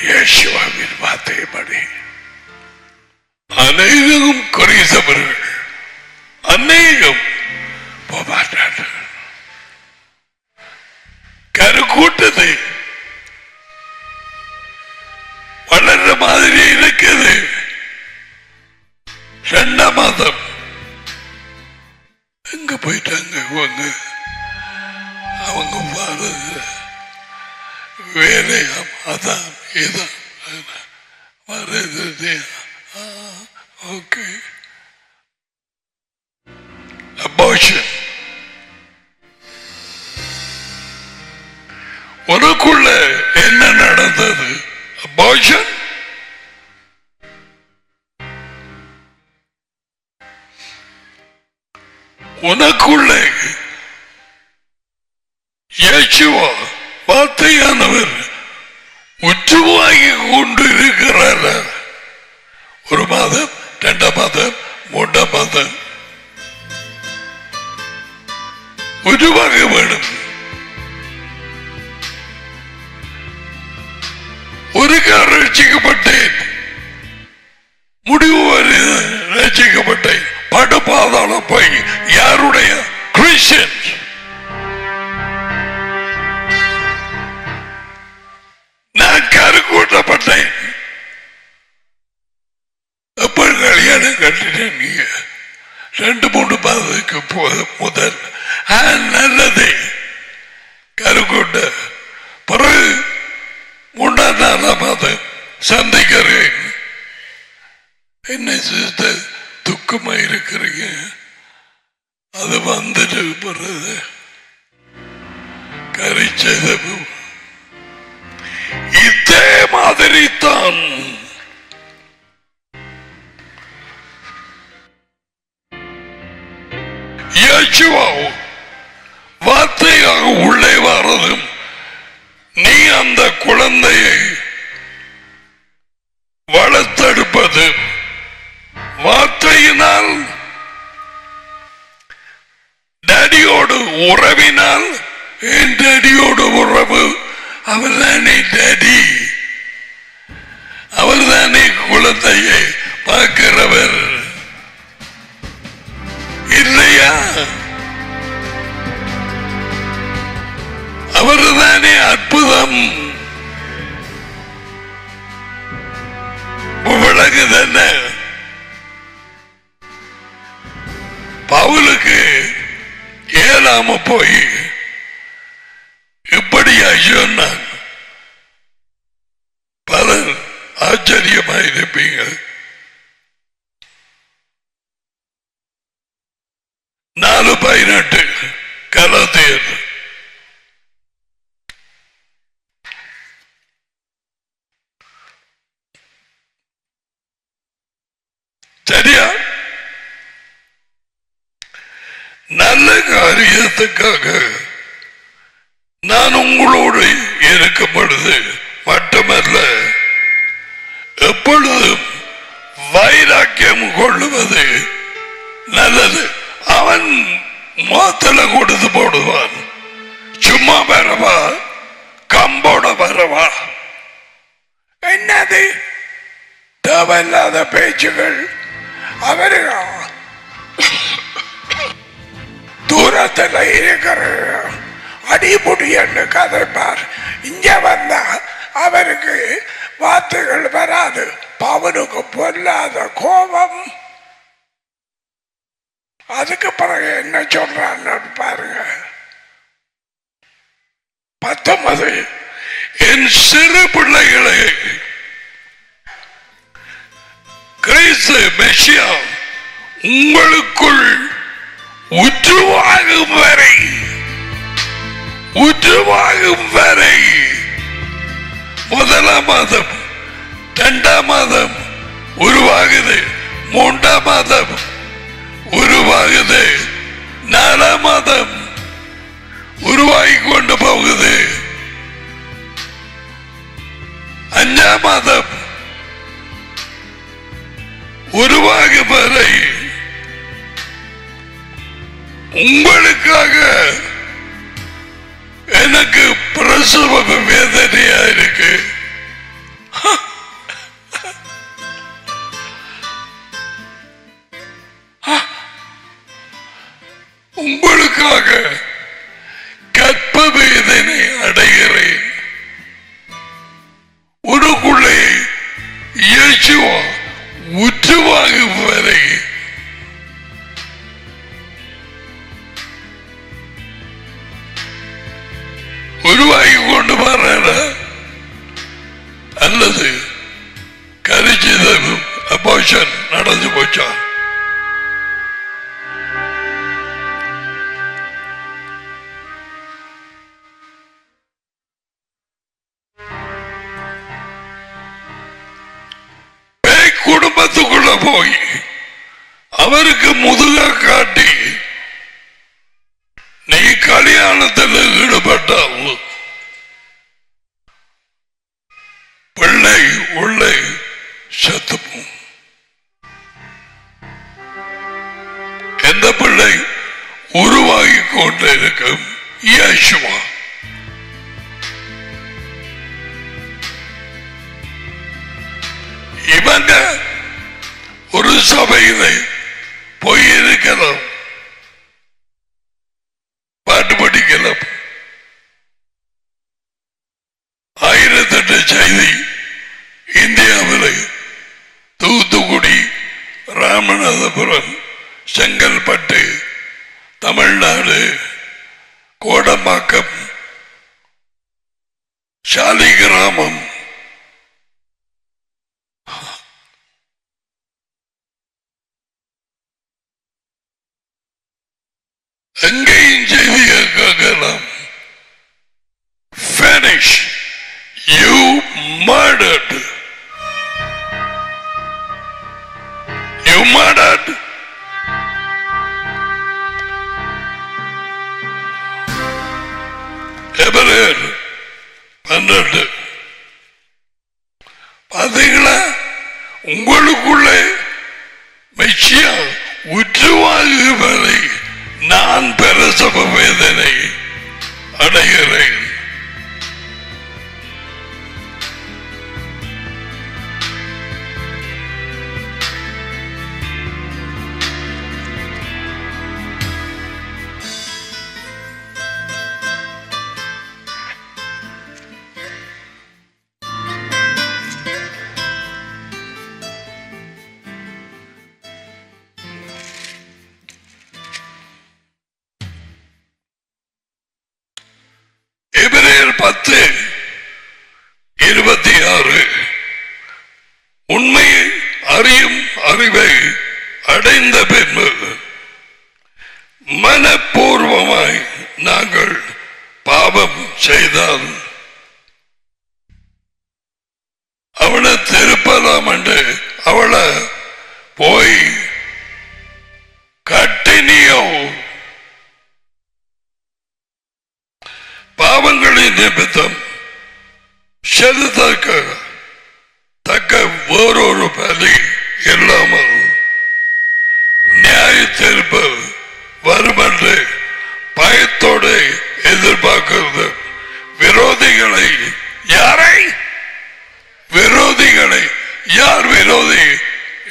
A: இயேசுவின் வார்த்தைப்படி அநேகம் குறைந்தவர்கள் அநேகம் போமாட்டார்கள். கூட்டது வளர்ற மாதிரி இருக்குது. 2ஆம் மாதம் எங்க போயிட்டாங்க அவங்க பாருது வேலையாம் அதான் இதான் வருது. ஓகே, அபார்ஷன் உனக்குள்ள என்ன நடந்தது? அபார்ஷன் உனக்குள்ளே இயேசுவா வார்த்தையானவர் உற்றுவாகி கொண்டு இருக்கிறார். 1 மாதம், 2ஆம் மாதம், 3ஆம் மாதம் உருவாக வேண்டும். ஒரு கால் ரட்சிக்கப்பட்டேன், முடிவு வரை ரட்சிக்கப்பட்டேன். படுபாதாளம் போய் யாருடைய கிறிஸ்டியன் நான் கருக்கூட்டப்பட்டேன். எப்படி கல்யாணம் கட்டிட்டேன்? நீங்க 2-3 மாதத்துக்கு முதல் நல்லது கருக்கூட்ட பிறகு 3-4 மாதம் சந்திக்கிறேன். என்ன சிஸ்டர் துக்கமா இருக்கிறீங்க? அது வந்துட்டு போறது கரிச்சது. இதே மாதிரி தான் வார்த்தையாக உள்ளே வரதும் நீ அந்த குழந்தையை வளர்த்தெடுப்பது வார்த்தையினால், டேடியோடு உறவினால். என் டேடியோடு உறவு அவர்தானே டேடி, அவர்தானே குழந்தையை பார்க்கிறவர் இல்லையா? அவர்தானே அற்புதம். விளங்குதென்ன? பவுலுக்கு ஏலாம போய் இப்படியா சொன்னான். பலர் ஆச்சரியமாயிருப்பீங்க. 4:18 கலாத்தியர். சரியா? நல்ல காரியத்துக்காக நான் உங்களோடு இருக்கும் பொழுது மட்டுமல்ல, எப்பொழுதும் வைராக்கியம் கொள்ளுவது நல்லது. அவன் மாத்தல கொடுத்து போடுவான். சும்மா வரவா, கம்போட வரவா, என்னது தேவையில்லாத பேச்சுகள். அவரு தூரத்தில் இருக்கிற அடிமுடி என்று கதைப்பார். இங்க வந்தா அவருக்கு வார்த்தைகள் வராது. பவனுக்கு பொல்லாத கோபம். அதுக்கு பிறகு என்ன சொல்றான்னு பாருங்க. 19 என் சிறு பிள்ளைகளை கிறிஸ்து மெசியா உங்களுக்குள் உற்றுவாகும் வரை, உற்றுவாகும் வரை 1ஆம் மாதம், 2ஆம் மாதம் உருவாகுது, 3ஆம் மாதம் உருவாகுது, 4ஆம் மாதம் உருவாகி கொண்டு போகுது, 5ஆம் மாதம் உருவாகும் வரை உங்களுக்காக எனக்கு பிரசவ வேதனையா இருக்கு. உங்களுக்காக கற்ப வேதனை அடைகிற போய் அவருக்கு முதுக காட்டி நீ கல்யாணத்தில் ஈடுபட்டால் பிள்ளை உள்ளே செத்துப்போம். எந்த பிள்ளை உருவாகி கொண்டிருக்கும் இயேசுவா. இவங்க ஒரு சபையிலே போயிருக்கலாம், பாட்டு படிக்கலாம், 1008 செய்தி இந்தியாவில் தூத்துக்குடி, ராமநாதபுரம், செங்கல்பட்டு, தமிழ்நாடு, கோடம்பாக்கம், சாலிகிராமம், எங்கேயும் செய்தியை கேட்கலாம். Finish. You murdered. You murdered. எபிரேயர் 12. பாத்தீங்களா, உங்களுக்குள்ளே மெச்சியா உற்றுவாகுவதை நான் பிரசவ வேதனை அடைகிறேன். எபிரேயர் 10:26 உண்மையை அறியும் அறிவை அடைந்த பின்பு மனப்பூர்வமாய் நாங்கள் பாவம் செய்தால் அவளை திருப்பலாம் என்று அவளை போய் கட்டினியோ பாவங்களின் நிமித்தம் செலுத்தக்க வேறொரு பலி இல்லாமல் நியாய தீர்ப்பு வரும் என்று பயத்தோடு எதிர்பார்க்கிறது. விரோதிகளை யாரை? விரோதிகளை. யார் விரோதி?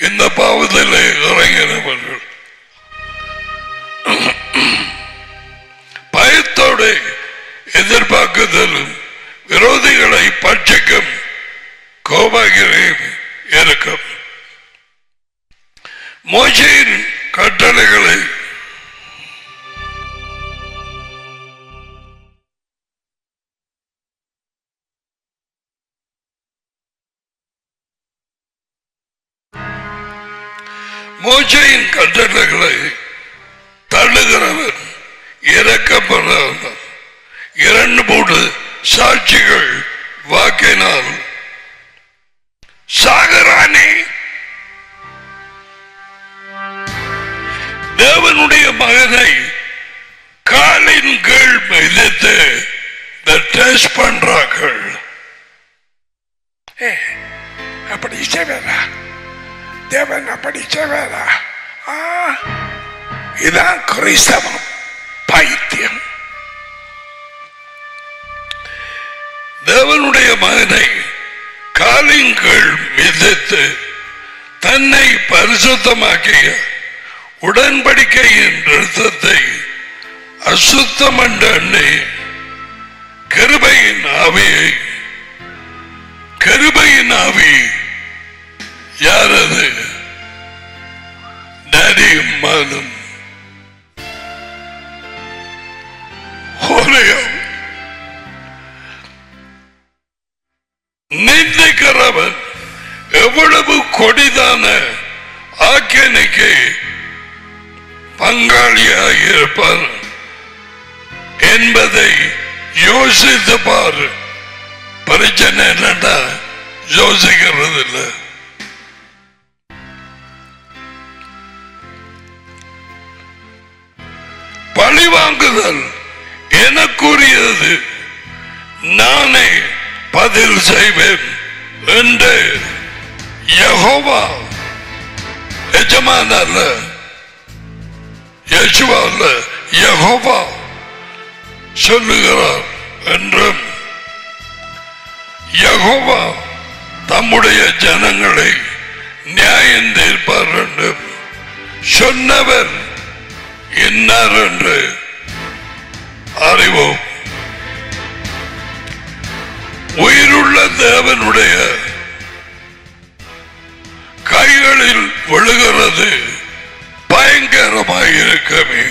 A: இந்த பாவத்தில் இறங்கினவர்கள். பயத்தோடு எதிர்பார்க்குதலும் விரோதிகளை பட்சிக்கும் கோபகிரையும் இருக்கும். மோசேயின் கட்டளைகளை தள்ளுகிறவன் இறக்கப்படாமல் 2-3 சாட்சிகள் வாக்கினால் சாகரானே. தேவனுடைய மகனை காலின் கீழ் மிதித்து டெஸ்ட் பண்றார்கள். அப்படி செய்வாரா தேவன்? அப்படி செய்வாரா? இதான் கிறிஸ்தவம் பைத்தியம். தேவனுடைய மகனை காலின் கீழ் மிதித்து தன்னை பரிசுத்தமாக்கிய உடன்படிக்கையின் இரத்தத்தை அசுத்தம் எண்ணி கிருபையின் ஆவி யாரது? டேடியும் மகனும் நிந்திக்கிறவன் எவ்வளவு கொடிதான ஆக்கினைக்கு பங்காளியாக இருப்பார் என்பதை யோசித்து பாரு. பிரச்சனை என்னடா யோசிக்கிறது இல்லை. பழிவாங்குதல் எனக்குரியது, நானே பதில் செய்வேன் என்று யெகோவா, எஜமான் அல்ல, யேசுவா அல்ல, யெகோவா சொல்லுகிறார் என்றும் யெகோவா தம்முடைய ஜனங்களை நியாயம் தீர்ப்பார் என்றும் சொன்னவர் இன்னார் என்று அறிவோம். உயிருள்ள தேவனுடைய கைகளில் விழுகிறது பயங்கரமாக இருக்கவே.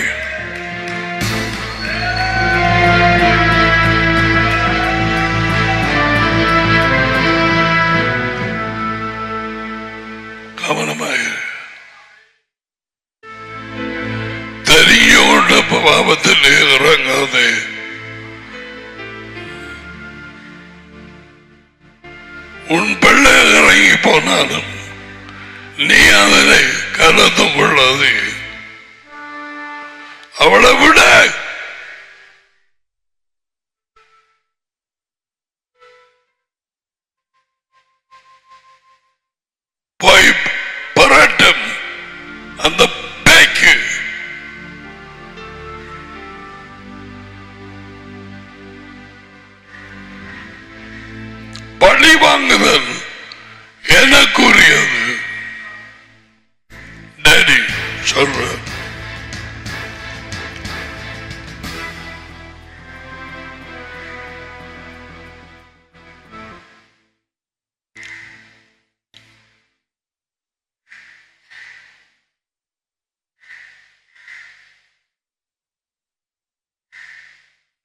A: கவனமாக தெரியோட பாவத்தில் இறங்காதே. உன் பிள்ளை இறங்கி போனாலும் நீ அதனை கலந்து கொள்ளாது. அவளை விட போய் பரட்டும் அந்த பேக்கு. பழி வாங்குதல் எனக்குரியது. டேடி சொல்ற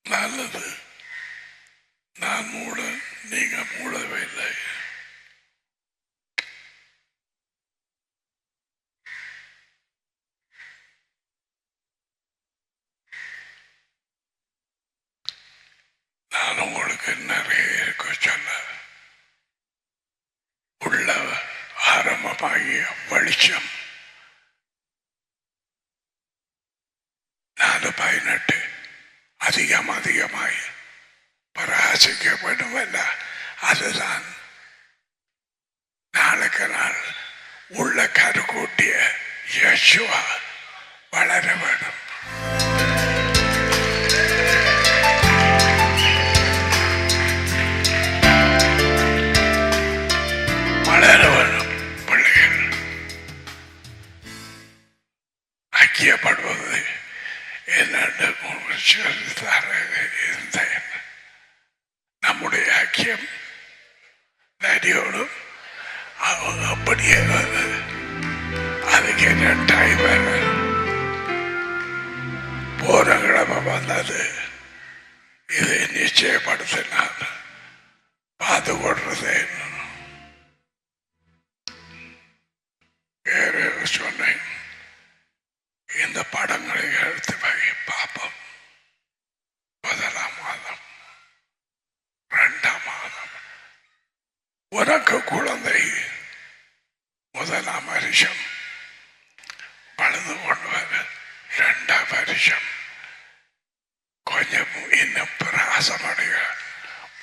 A: நல்லது. நான் மூட, நீங்க மூடவே இல்லை. நான் உங்களுக்கு நிறைய இருக்க சொல்ல உள்ள ஆரம்பமாகிய வெளிச்சம் 4:18 அதிகமாய் பிரகாசிக்கப்படுவல்ல. அதுதான் நாளுக்கு நாள் உள்ள கருக்கூட்டிய யேசுவா வளர வேண்டும். வளர வேண்டும். பிள்ளைகள் ஐக்கியப்படுவது என்னென்று இருந்தேன். நம்முடைய ஐக்கியம் நடியோடும் அவங்க அப்படியே அதுக்கு என்ன டைம் போன கிழமை வந்தது. இதை நிச்சயப்படுத்தினான். பார்த்து கொள்றது சொன்னேன். இந்த படங்களை எடுத்து வை பார்ப்போம். 1ஆம் மாதம் 2ஆம் மாதம் உனக்கு குழந்தை 1ஆம் வருஷம் பழுது கொண்டு வர 2ஆம் வருஷம் கொஞ்சம் இன்னும் பிரகாசமடைய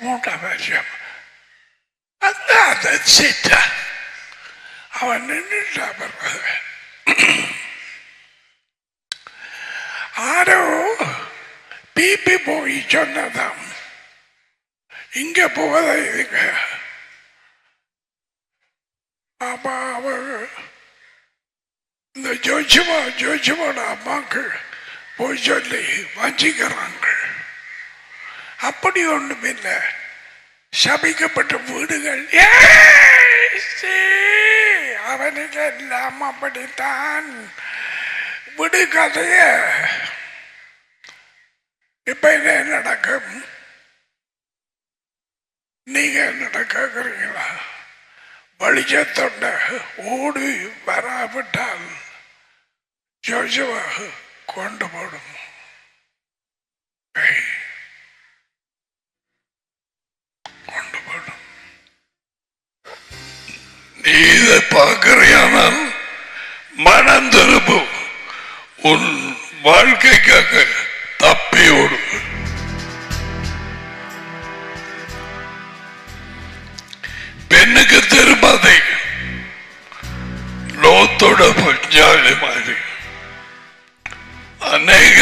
A: 3ஆம் வருஷம் அந்த சிட்ட அவன் நின்றுட்டா. ஆரோ பிபி போய் சொன்னதாம் இங்க போவதா இதுங்க. ஆமா, இந்த ஜோஜிமோட அம்மாக்கு போய் சொல்லி வஞ்சிக்கிறாங்க. அப்படி ஒன்றும் இல்லை. சபிக்கப்பட்ட வீடுகள் அவனுக்கு எல்லாம் அப்படித்தான். விடு கதைய. இப்ப என்ன நடக்கும்? நீங்க என்ன கேக்குறீங்களா? வெளிச்சத்தொண்ட ஓடி வராவிட்டால் ஜோஜுவா கொண்டு போடும். கொண்டு போடும். நீ இதை பார்க்கிறியானால் மனம் திரும்பும். உன் வாழ்க்கைக்காக பேயோடு பெண்ணுக்கு திருப்பதை லோத்தோட பஞ்சாலி மாதிரி அநேக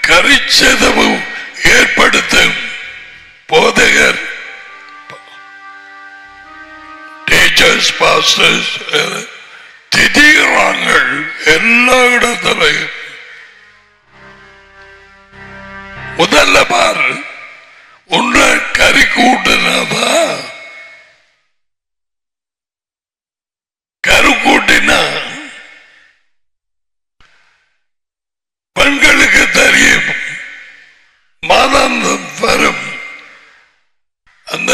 A: கரிச்சதவு ஏற்படுத்தும் போதகர் டீச்சர்ஸ் பாஸ்டர்ஸ் திடீராங்க எல்லா இடத்திலையும். முதல்ல பாரு உன்னை கறி கூட்டினதா கரு கூட்டினா பெண்களுக்கு தெரியும் மாதாந்தம் வரும் அந்த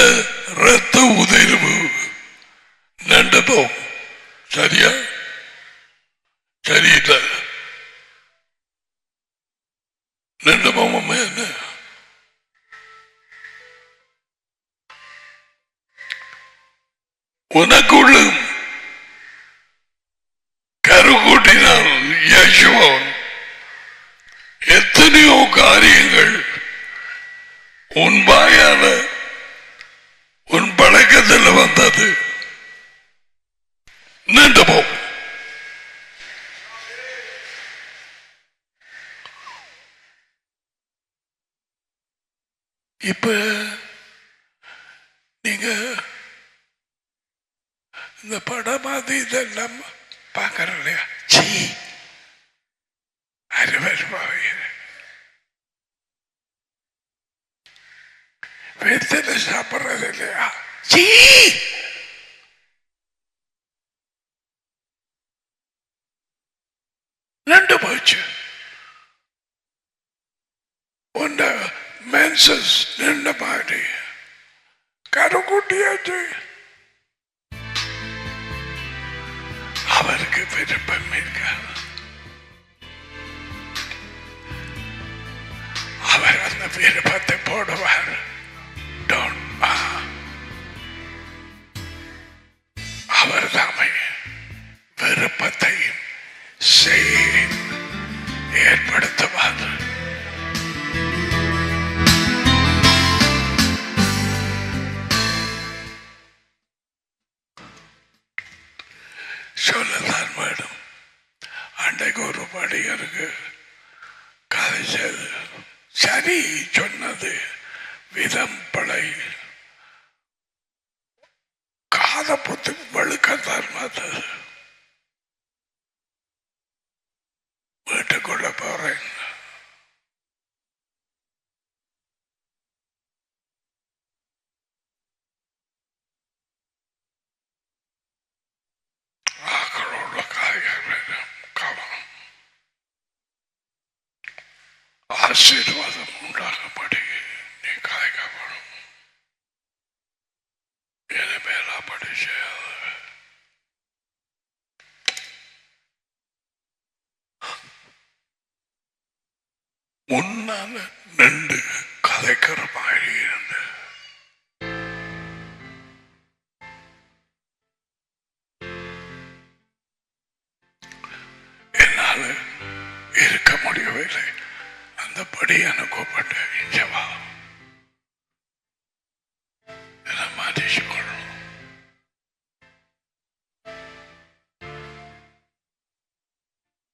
A: இரத்த உதிர்வு நண்டபோம். சரியா சரியில்லை நண்டபோம் என்ன உனக்குள்ளும் கரு கூட்டினால் யேசுவன் எத்தனையோ காரியங்கள் உன் வாயால உன் பழக்கத்தில் வந்தது நின்று போ. இப்ப நீங்க இந்த படம் அது இதெல்லாம் பார்க்கற இல்லையா? வெத்தலை சாப்பிட்றது இல்லையா? நண்டு போச்சு. உண்ட மென்சஸ் நின்ற மாதிரி கருக்குட்டியாச்சு. அவருக்கு விருப்பம் இருக்காது. அவர் அந்த விருப்பத்தை போடுவார். அவர் தாமே விருப்பத்தையும் ஏற்படுத்துவார். சொல்லத்தான் வேணும். அன்றைக்கு ஒரு படிகருக்கு கதை செய்து சரி சொன்னது விதம் பழை காத புத்து வழுக்கத்தான் பார்த்தது. வீட்டுக்குள்ள போறேன். ஆக்களோட காய்கறி கவனம் ஆசீர்வாதம் உண்டாகப்படி நீ காய்கப்படும். மேலா படி செய்யாத. முன்னால நின்று கதைக்கிற மாதிரி இருந்து என்னால இருக்க முடியவில்லை. அந்த படி அனுப்பப்பட்ட இஞ்சவா மாற்றிக்கொள்ளும்.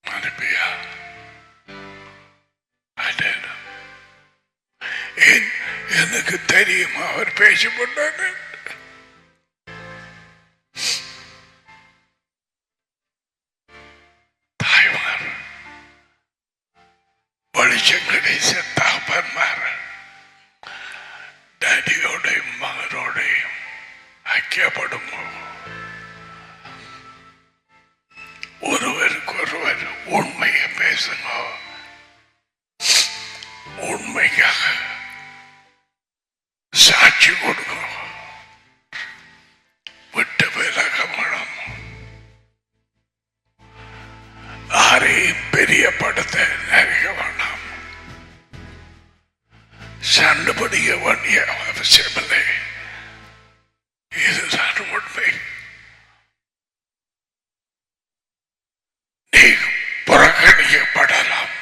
A: அனுப்பியா எனக்கு தெரியும் அவர் பேசிப்பட்டாரு. தாய்மார் வழிச்சங்கடை செத்தாப்பன்மார் டாடியோடையும் மகனோடையும் ஐக்கியப்படும். ஒருவருக்கு ஒருவர் உண்மையை பேசுங்க. உண்மைக்காக சாட்சி கொடுக்கும். விட்டு விலக வேணும். யாரையும் பெரியப்படுத்த நினைக்க வேண்டாம். சண்டை பிடிக்க வேண்டிய அவசியமில்லை. இதுதான் உண்மை. நீ புறக்கணிக்கப்படலாம்.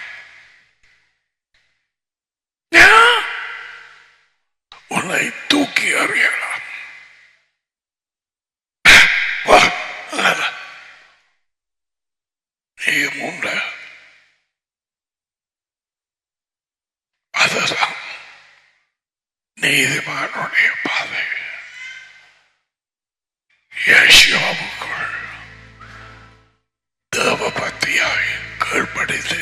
A: உன்னை தூக்கி அறியலாம். நீ முன்ன அதுதான் நீதிமானுடைய பாதை. யெகோவாவுக்குள் தேவ பக்தியாய் கீழ்ப்படிந்து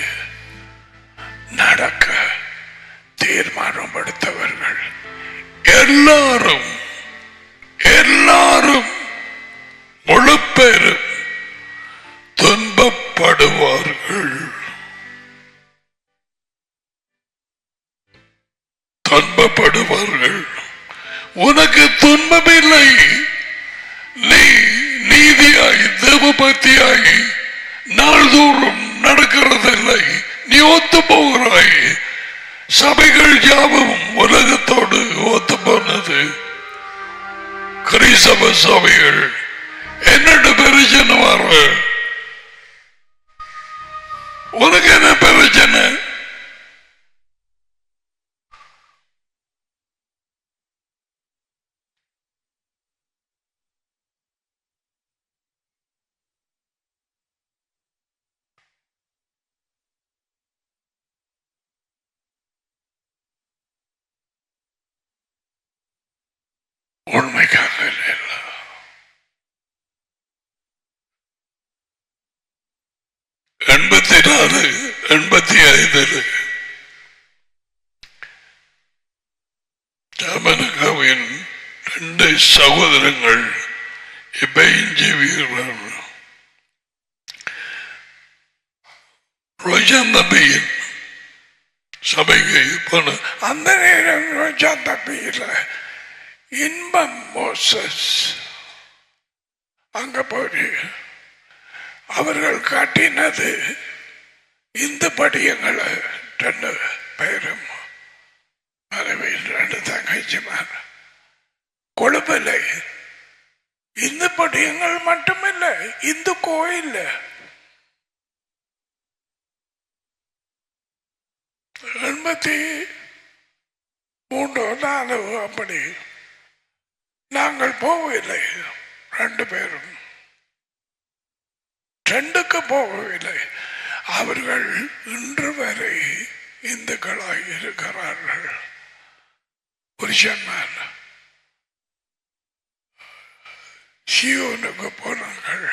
A: நடக்க தீர்மானம் எடுத்தவர்கள் எல்லாரும் முழு பேரும் துன்பப்படுவார்கள். உனக்கு துன்பமில்லை. நீ நீதியாய் தேவபக்தியாய் நாள்தோறும் நடக்கிறதில்லை. நீ ஒத்து போகிறாய். சபைகள் யாவும் உலகத்தோடு ஒத்து போனது. கிறிஸ்தவ சபைகள் என்னென்ன பிரச்சனை வர உனக்கு என்ன பிரச்சனை? உண்மைக்காக இல்லை. 84, 85 அமெரிக்காவின் 2 சகோதரங்கள் இப்ப ஜீவிக்கிறார்கள். ரோஜான் தம்பியின் சபைக்கு போன அந்த நேரம் ரோஜான் தம்பியில் இன்பம் மோசஸ் அங்க போய் அவர்கள் காட்டினது இந்த படியங்களை 2 பேரும் மனைவி 2 தங்கச்சிமார் கொழுப்பில்லை. இந்த படியங்கள் மட்டுமில்லை, இந்த கோயில் 83-4 அப்படி நாங்கள் போகவில்லை. 2 பேரும் 2க்கு போகவில்லை. அவர்கள் இன்று வரை இந்துக்களாய் இருக்கிறார்கள். புருஷன்மார் சியோனுக்கு போனார்கள்.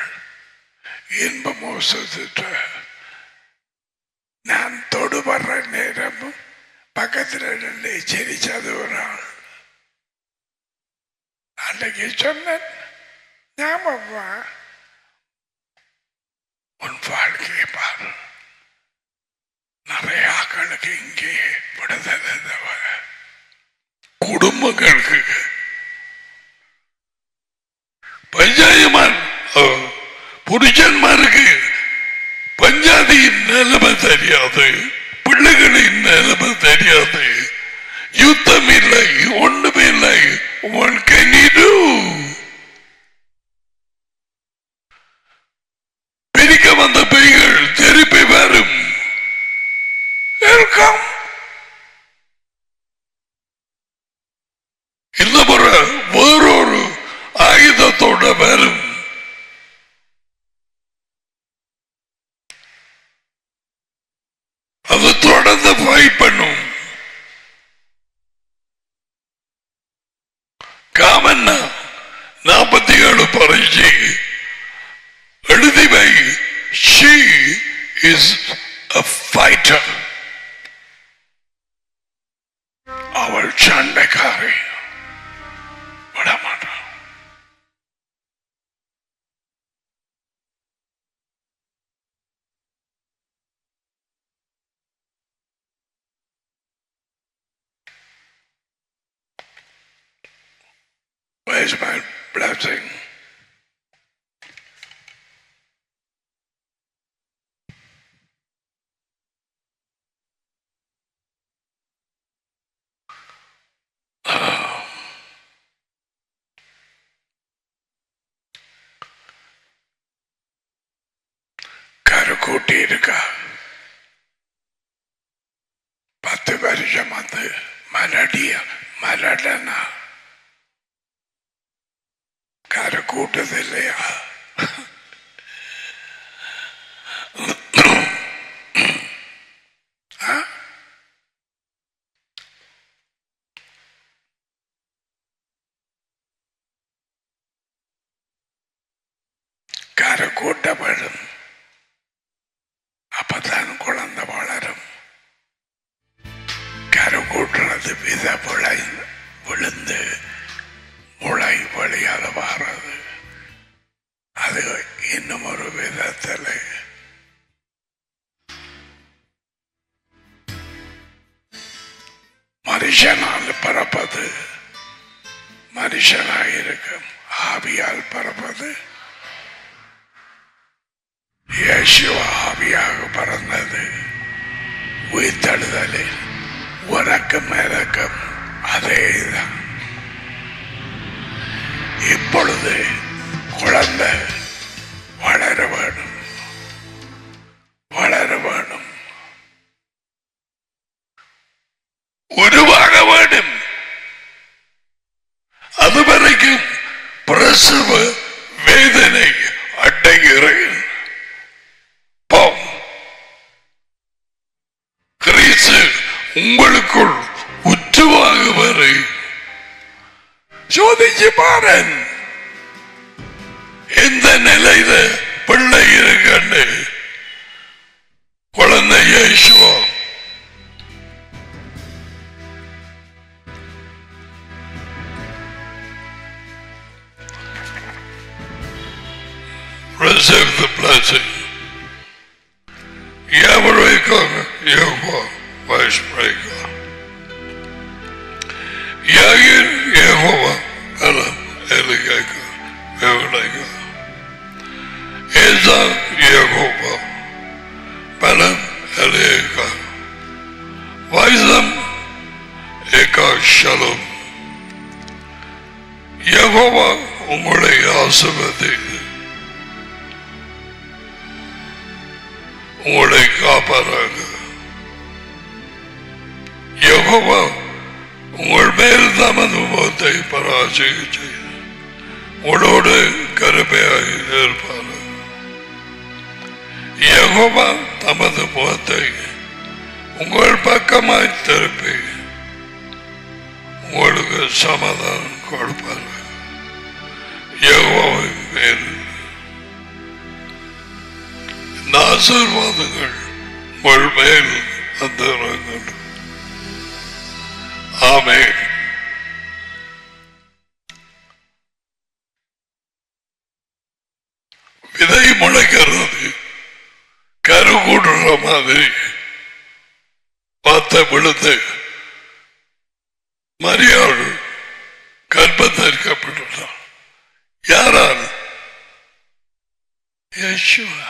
A: இன்ப மோசத்திட்ட நான் தொடுபடுற நேரம் பக்கத்தில் சிரிச்சது ஒரு ஆள். அன்னைக்கு சொன்னேன், ஞாபகமா உன் வாழ்க்கையை பாரு, நிறைய ஆக்களுக்கு இங்கே விடுதலை குடும்பங்களுக்கு பஞ்சாயமான் புருஷன்மாருக்கு பஞ்சாதியின் நிலைமை தெரியாது, பிள்ளைகளின் நிலைமை தெரியாது, யுத்தம் இல்லை, ஒன்றுமே இல்லை. What can you do? பிரிக்க வந்த பெய்கள் திருப்பி வரும். இந்த முறை வேறொரு ஆயுதத்தோட வரும். அது தொடர்ந்து ஃபைட் பண்ணும். காமன்னா 47 பரிசு எழுதிவை. She is a fighter. அவள் சண்டைக்காரி. விடமாட்டான். Where's my blessing? கருக்கூட்டி இருக்கா 10 வருஷம் வந்து மலடனா கூட்டது இல்லையா? கரை கூட்டப்படும், அப்பதான் குழந்தை வளரும். கரை கூட்டுறது வித விழுந்து முளை வழியால வாரது. அது இன்னும் ஒரு விதத்தில் மனுஷனால் பரப்பது, மனுஷனாயிருக்கும் ஆவியால் பரப்பது. இயேசுவா ஆவியாக பறந்தது உயிர்த்தெழுதலில். உனக்கும் எனக்கும் அதேதான். இப்பொழுது குழந்தை வளர வேணும், வளர வேணும், உருவாக வேண்டும். அதுவரைக்கும் பிரசவ வேதனை அடைகிறேன். கிறிஸ்து உங்களுக்குள் உற்றுவாக வரை சோதிச்சு பாருன். எந்த நிலையில பிள்ளை இருக்கண்டு குழந்தை இயேசுவா receive the blessing. Yavreka Yehova Vashpreka Yagir Yehova Alam Eligaka Evelaka Eza Yehova Palam Eligaka Vaisam Eka Shalom. Yehova உங்களை ஆசீர்வதி, உங்களை காப்பாராக. யெகோவா உங்கள் மேல் தமது முகத்தை பராஜயம் செய்து உங்களோடு கருமையாக இருப்பார். யெகோவா தமது முகத்தை உங்கள் பக்கமாய் திருப்பி உங்களுக்கு சமாதானம் கொடுப்பார். யெகோவாவின் மேல் ஆசீர்வாதங்கள் உங்கள் மேல் வந்திருக்கின்றன. ஆமென். விதை முளைக்கிறது கரு கூடுற மாதிரி பார்த்த விழுந்து மரியாள் கர்ப்பத்திற்கப்பட்டார். யாரால்? இயேசுவா.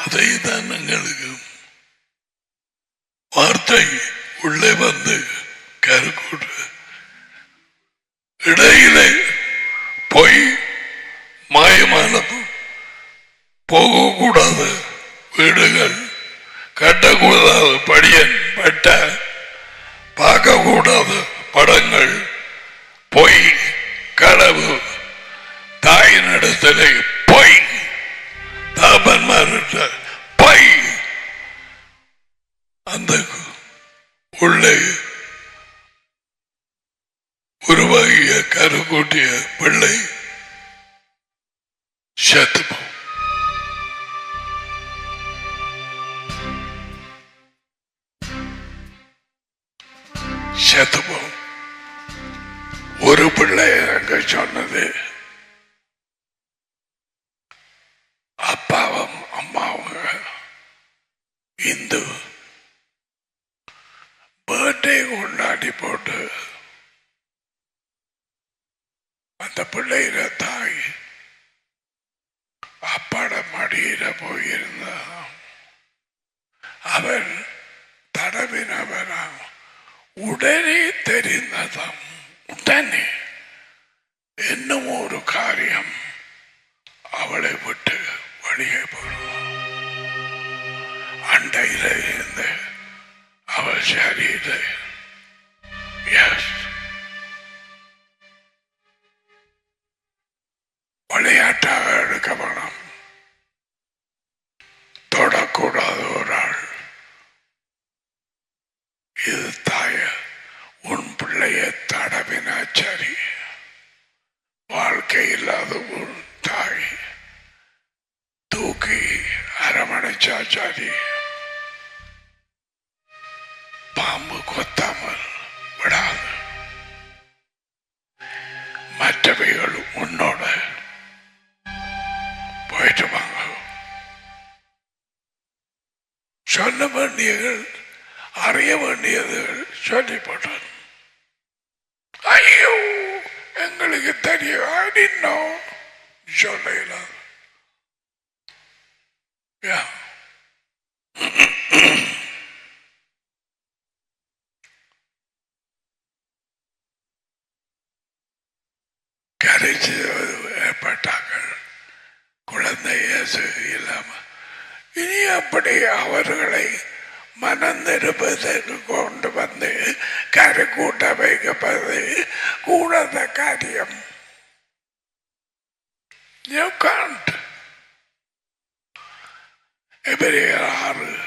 A: அதை தான் எங்களுக்கு வார்த்தை உள்ளே வந்து கருக்கூடு இடையிலே போய் மாயமான போகக்கூடாது, வீடுகள் கட்டக்கூடாது, படியன் பட்ட பார்க்கக்கூடாது, படங்கள் பொய், களவு, தாயினிடத்திலே பொய், தாபன்மார்கிட்ட பொய், அந்த உள்ளே உருவாகிய கருக்கூட்டிய பிள்ளை செத்துப்போம். செத்துப்போம். ஒரு பிள்ளை அங்க சொன்னது, அப்பாவும் அம்மாவும் இந்து பர்த்டே கொண்டாடி போட்டு அந்த பிள்ளையில தாய் அப்பாட மடியில போயிருந்த அவன் தடவினவராம். உடனே தெரிந்ததாம். உடனே இன்னும் ஒரு காரியம், அவளை விட்டு வெளியே போடுவான். அண்டையில இருந்து அவள் சரியில்ல. எஸ், பிள்ளைய தடவினா சரி, வாழ்க்கை இல்லாத ஒரு தாய் தூக்கி அரவணைச்சா சரி, பாம்பு கொத்தாமல் விடாது. மற்றவைகள் உன்னோட போயிட்டு வாங்க. சொல்ல வேண்டியது அறிய வேண்டியது சொல்லி போட்டான். ஐயோ எங்களுக்கு தெரியும் சொல்ல கரைச்சி ஏற்பட்டார்கள். குழந்தை இல்லாம இனி அப்படி அவர்களை மனம் திருப்பதற்கு கொண்டு வந்து கரை கூட்ட வைக்கப்பது கூடாத காரியம். You can't. Ebrேயர் 6